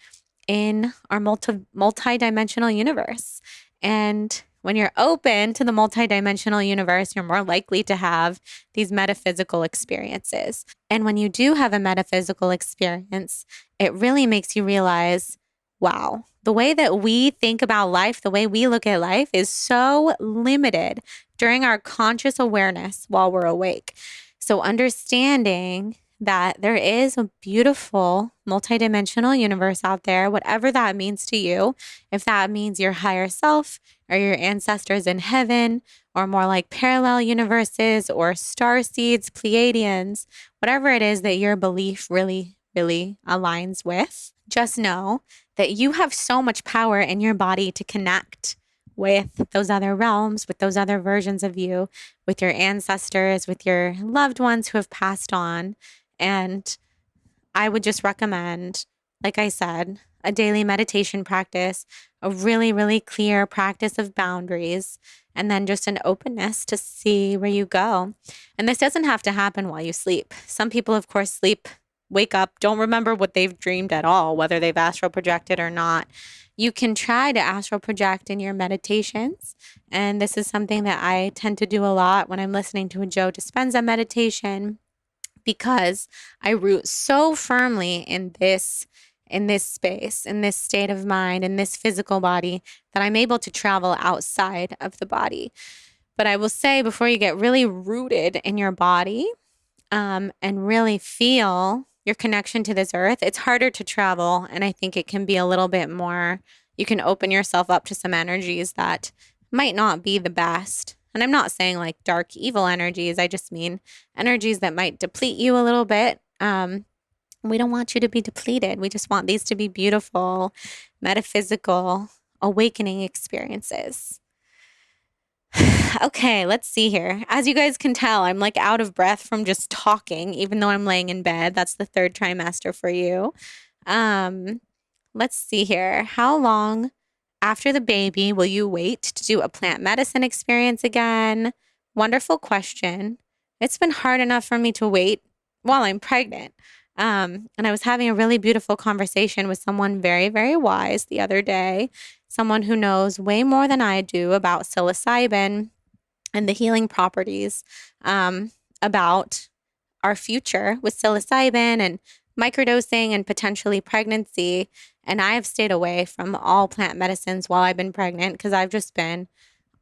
in our multi-dimensional universe. And when you're open to the multidimensional universe, you're more likely to have these metaphysical experiences. And when you do have a metaphysical experience, it really makes you realize, wow, the way that we think about life, the way we look at life is so limited during our conscious awareness while we're awake. So understanding that there is a beautiful multidimensional universe out there, whatever that means to you, if that means your higher self or your ancestors in heaven, or more like parallel universes or star seeds, Pleiadians, whatever it is that your belief really, really aligns with, just know that you have so much power in your body to connect with those other realms, with those other versions of you, with your ancestors, with your loved ones who have passed on. And I would just recommend, like I said, a daily meditation practice, a really, really clear practice of boundaries, and then just an openness to see where you go. And this doesn't have to happen while you sleep. Some people, of course, sleep, wake up, don't remember what they've dreamed at all, whether they've astral projected or not. You can try to astral project in your meditations. And this is something that I tend to do a lot when I'm listening to a Joe Dispenza meditation, because I root so firmly in this space, in this state of mind, in this physical body, that I'm able to travel outside of the body. But I will say, before you get really rooted in your body, and really feel your connection to this earth, it's harder to travel. And I think it can be a little bit more, you can open yourself up to some energies that might not be the best. And I'm not saying like dark, evil energies. I just mean energies that might deplete you a little bit. We don't want you to be depleted. We just want these to be beautiful, metaphysical, awakening experiences. Okay, let's see here. As you guys can tell, I'm like out of breath from just talking, even though I'm laying in bed. That's the third trimester for you. Let's see here. How long after the baby will you wait to do a plant medicine experience again? Wonderful question. It's been hard enough for me to wait while I'm pregnant. And I was having a really beautiful conversation with someone very, very wise the other day, someone who knows way more than I do about psilocybin and the healing properties, about our future with psilocybin and microdosing and potentially pregnancy. And I have stayed away from all plant medicines while I've been pregnant, because I've just been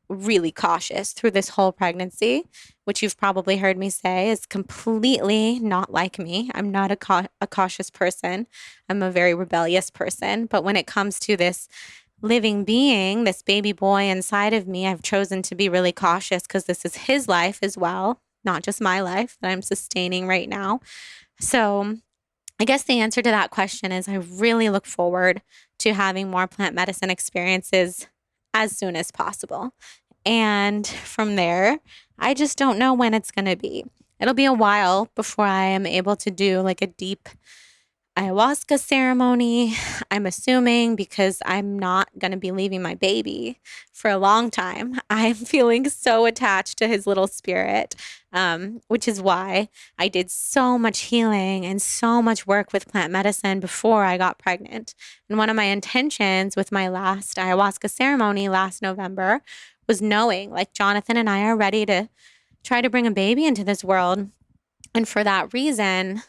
really cautious through this whole pregnancy, which you've probably heard me say is completely not like me. I'm not a cautious person. I'm a very rebellious person. But when it comes to this living being, this baby boy inside of me, I've chosen to be really cautious, because this is his life as well, not just my life that I'm sustaining right now. So I guess the answer to that question is I really look forward to having more plant medicine experiences as soon as possible. And from there, I just don't know when it's going to be. It'll be a while before I am able to do like a deep ayahuasca ceremony. I'm assuming because I'm not going to be leaving my baby for a long time. I'm feeling so attached to his little spirit, which is why I did so much healing and so much work with plant medicine before I got pregnant. And one of my intentions with my last ayahuasca ceremony last November was knowing like Jonathan and I are ready to try to bring a baby into this world. And for that reason,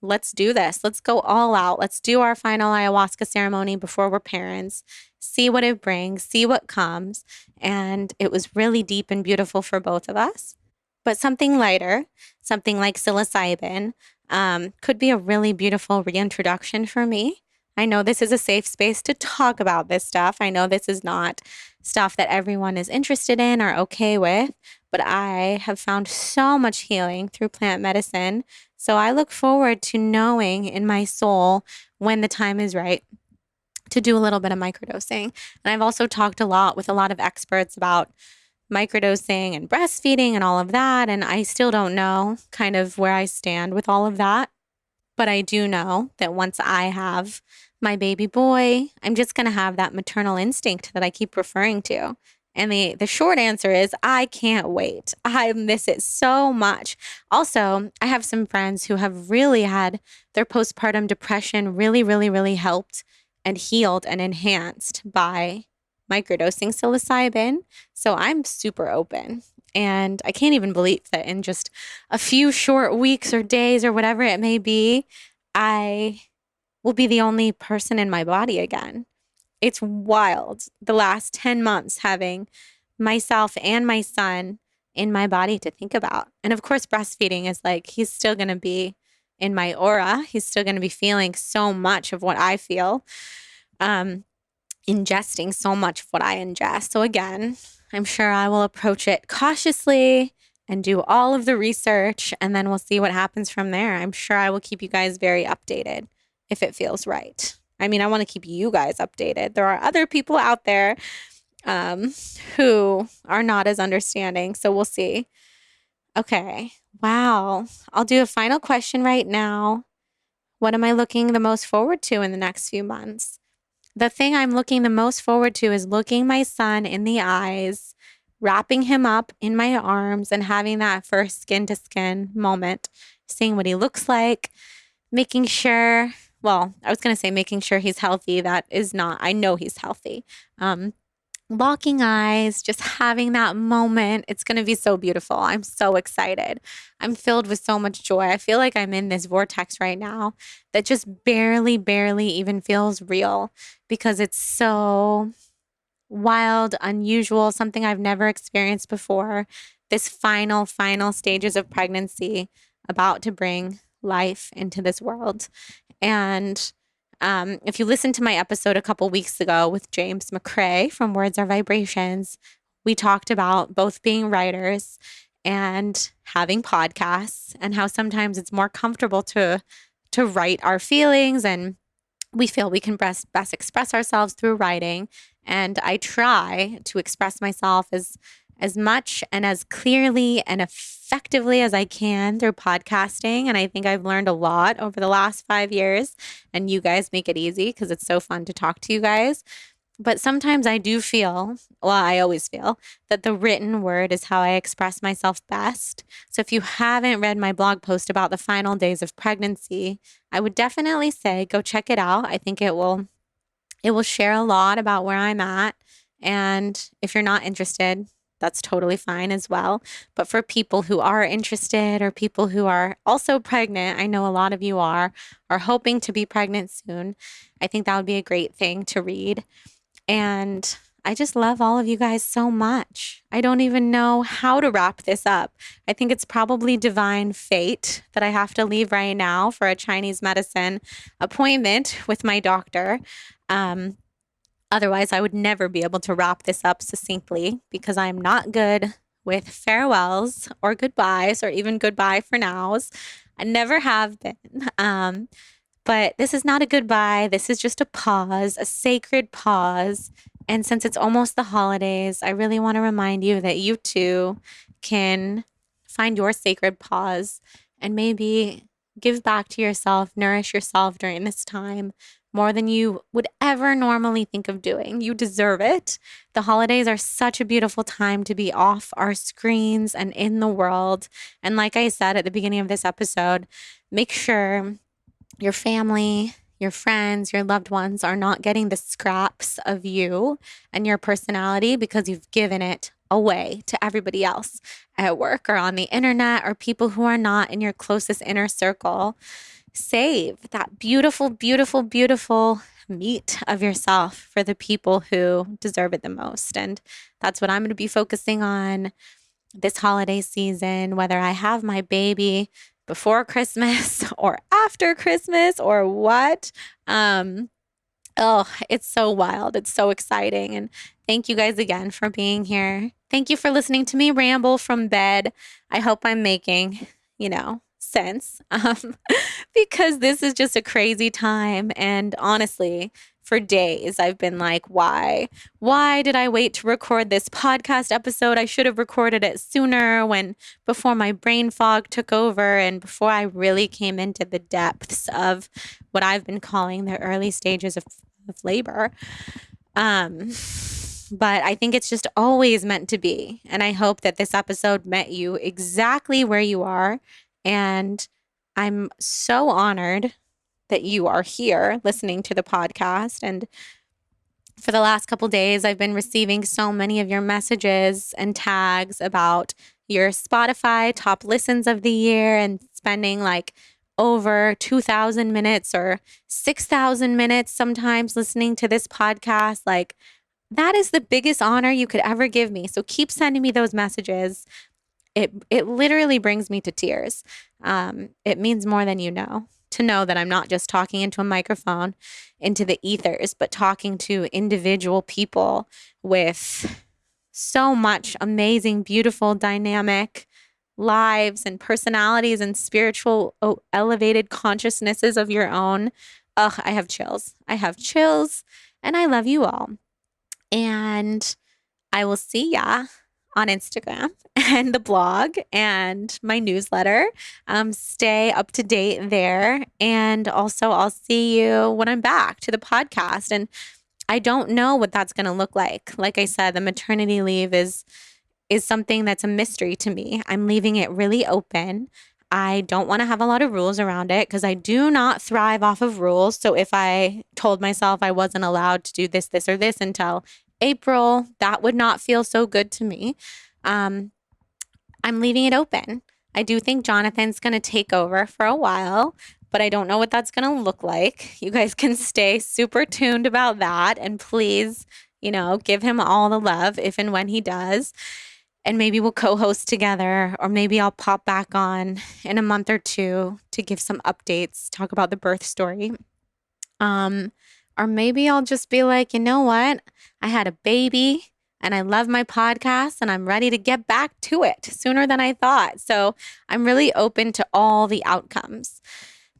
let's do this. Let's go all out. Let's do our final ayahuasca ceremony before we're parents, see what it brings, see what comes. And it was really deep and beautiful for both of us. But something lighter, something like psilocybin, could be a really beautiful reintroduction for me. I know this is a safe space to talk about this stuff. I know this is not stuff that everyone is interested in or okay with, but I have found so much healing through plant medicine. So I look forward to knowing in my soul when the time is right to do a little bit of microdosing. And I've also talked a lot with a lot of experts about microdosing and breastfeeding and all of that. And I still don't know kind of where I stand with all of that. But I do know that once I have my baby boy, I'm just going to have that maternal instinct that I keep referring to. And the short answer is I can't wait. I miss it so much. Also, I have some friends who have really had their postpartum depression really, really, really helped and healed and enhanced by microdosing psilocybin. So I'm super open. And I can't even believe that in just a few short weeks or days or whatever it may be, I will be the only person in my body again. It's wild. The last 10 months having myself and my son in my body to think about. And of course, breastfeeding is like, he's still going to be in my aura. He's still going to be feeling so much of what I feel, ingesting so much of what I ingest. So again, I'm sure I will approach it cautiously and do all of the research, and then we'll see what happens from there. I'm sure I will keep you guys very updated if it feels right. I mean, I want to keep you guys updated. There are other people out there who are not as understanding, so we'll see. Okay. Wow. I'll do a final question right now. What am I looking the most forward to in the next few months? The thing I'm looking the most forward to is looking my son in the eyes, wrapping him up in my arms, and having that first skin to skin moment, seeing what he looks like, making sure, well, I was going to say making sure he's healthy. That is not, I know he's healthy. Locking eyes, just having that moment. It's going to be so beautiful. I'm so excited. I'm filled with so much joy. I feel like I'm in this vortex right now that just barely, barely even feels real because it's so wild, unusual, something I've never experienced before. This final stages of pregnancy about to bring life into this world. And if you listened to my episode a couple weeks ago with James McCrae from Words Are Vibrations, we talked about both being writers and having podcasts and how sometimes it's more comfortable to write our feelings, and we feel we can best express ourselves through writing. And I try to express myself as much and as clearly and effectively as I can through podcasting. And I think I've learned a lot over the last 5 years. And you guys make it easy because it's so fun to talk to you guys. But sometimes I do feel, well, I always feel that the written word is how I express myself best. So if you haven't read my blog post about the final days of pregnancy, I would definitely say go check it out. I think it will share a lot about where I'm at. And if you're not interested, that's totally fine as well. But for people who are interested or people who are also pregnant, I know a lot of you are hoping to be pregnant soon. I think that would be a great thing to read. And I just love all of you guys so much. I don't even know how to wrap this up. I think it's probably divine fate that I have to leave right now for a Chinese medicine appointment with my doctor. Otherwise, I would never be able to wrap this up succinctly because I'm not good with farewells or goodbyes or even goodbye for nows. I never have been. But this is not a goodbye. This is just a pause, a sacred pause. And since it's almost the holidays, I really want to remind you that you too can find your sacred pause and maybe Give back to yourself, nourish yourself during this time more than you would ever normally think of doing. You deserve it. The holidays are such a beautiful time to be off our screens and in the world. And like I said at the beginning of this episode, make sure your family, your friends, your loved ones are not getting the scraps of you and your personality because you've given it away to everybody else at work or on the internet or people who are not in your closest inner circle. Save that beautiful, beautiful, beautiful meat of yourself for the people who deserve it the most. And that's what I'm going to be focusing on this holiday season, whether I have my baby before Christmas or after Christmas or what. Oh, it's so wild. It's so exciting. And thank you guys again for being here. Thank you for listening to me ramble from bed. I hope I'm making, sense because this is just a crazy time. And honestly, for days, I've been like, why? Why did I wait to record this podcast episode? I should have recorded it sooner before my brain fog took over and before I really came into the depths of what I've been calling the early stages of labor. But I think it's just always meant to be. And I hope that this episode met you exactly where you are. And I'm so honored that you are here listening to the podcast. And for the last couple days, I've been receiving so many of your messages and tags about your Spotify top listens of the year and spending like over 2,000 minutes or 6,000 minutes sometimes listening to this podcast. Like, that is the biggest honor you could ever give me. So keep sending me those messages. It literally brings me to tears. It means more than you know, to know that I'm not just talking into a microphone, into the ethers, but talking to individual people with so much amazing, beautiful, dynamic lives and personalities and spiritual, elevated consciousnesses of your own. Ugh, I have chills. And I love you all. And I will see ya on Instagram and the blog and my newsletter. Stay up to date there. And also I'll see you when I'm back to the podcast. And I don't know what that's going to look like. Like I said, the maternity leave is something that's a mystery to me. I'm leaving it really open. I don't want to have a lot of rules around it because I do not thrive off of rules. So if I told myself I wasn't allowed to do this, or this until April, that would not feel so good to me. I'm leaving it open. I do think Jonathan's going to take over for a while, but I don't know what that's going to look like. You guys can stay super tuned about that. And please, give him all the love if and when he does. And maybe we'll co-host together, or maybe I'll pop back on in a month or two to give some updates, talk about the birth story. Or maybe I'll just be like, you know what? I had a baby and I love my podcast and I'm ready to get back to it sooner than I thought. So I'm really open to all the outcomes.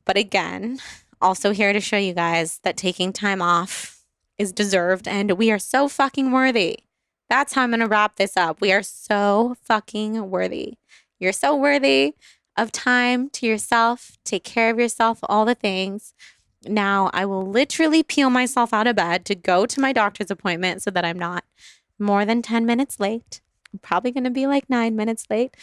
But again, also here to show you guys that taking time off is deserved and we are so fucking worthy. That's how I'm going to wrap this up. We are so fucking worthy. You're so worthy of time to yourself. Take care of yourself, all the things. Now, I will literally peel myself out of bed to go to my doctor's appointment so that I'm not more than 10 minutes late. I'm probably going to be like 9 minutes late.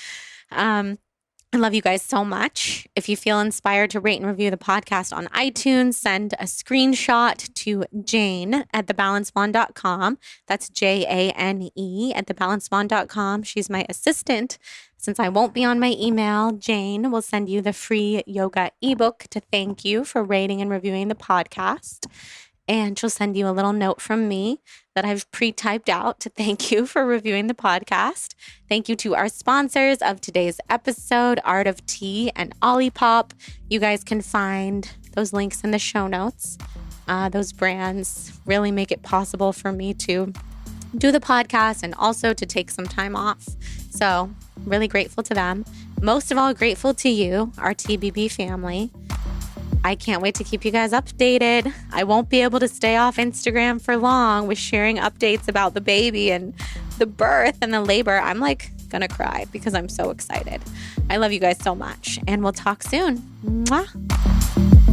I love you guys so much. If you feel inspired to rate and review the podcast on iTunes, send a screenshot to Jane at thebalancedwand.com. That's JANE at thebalancedwand.com. She's my assistant. Since I won't be on my email, Jane will send you the free yoga ebook to thank you for rating and reviewing the podcast. And she'll send you a little note from me that I've pre-typed out to thank you for reviewing the podcast. Thank you to our sponsors of today's episode, Art of Tea and Olipop. You guys can find those links in the show notes. Those brands really make it possible for me to do the podcast and also to take some time off. So really grateful to them. Most of all, grateful to you, our TBB family. I can't wait to keep you guys updated. I won't be able to stay off Instagram for long with sharing updates about the baby and the birth and the labor. I'm like gonna cry because I'm so excited. I love you guys so much, and we'll talk soon. Mwah.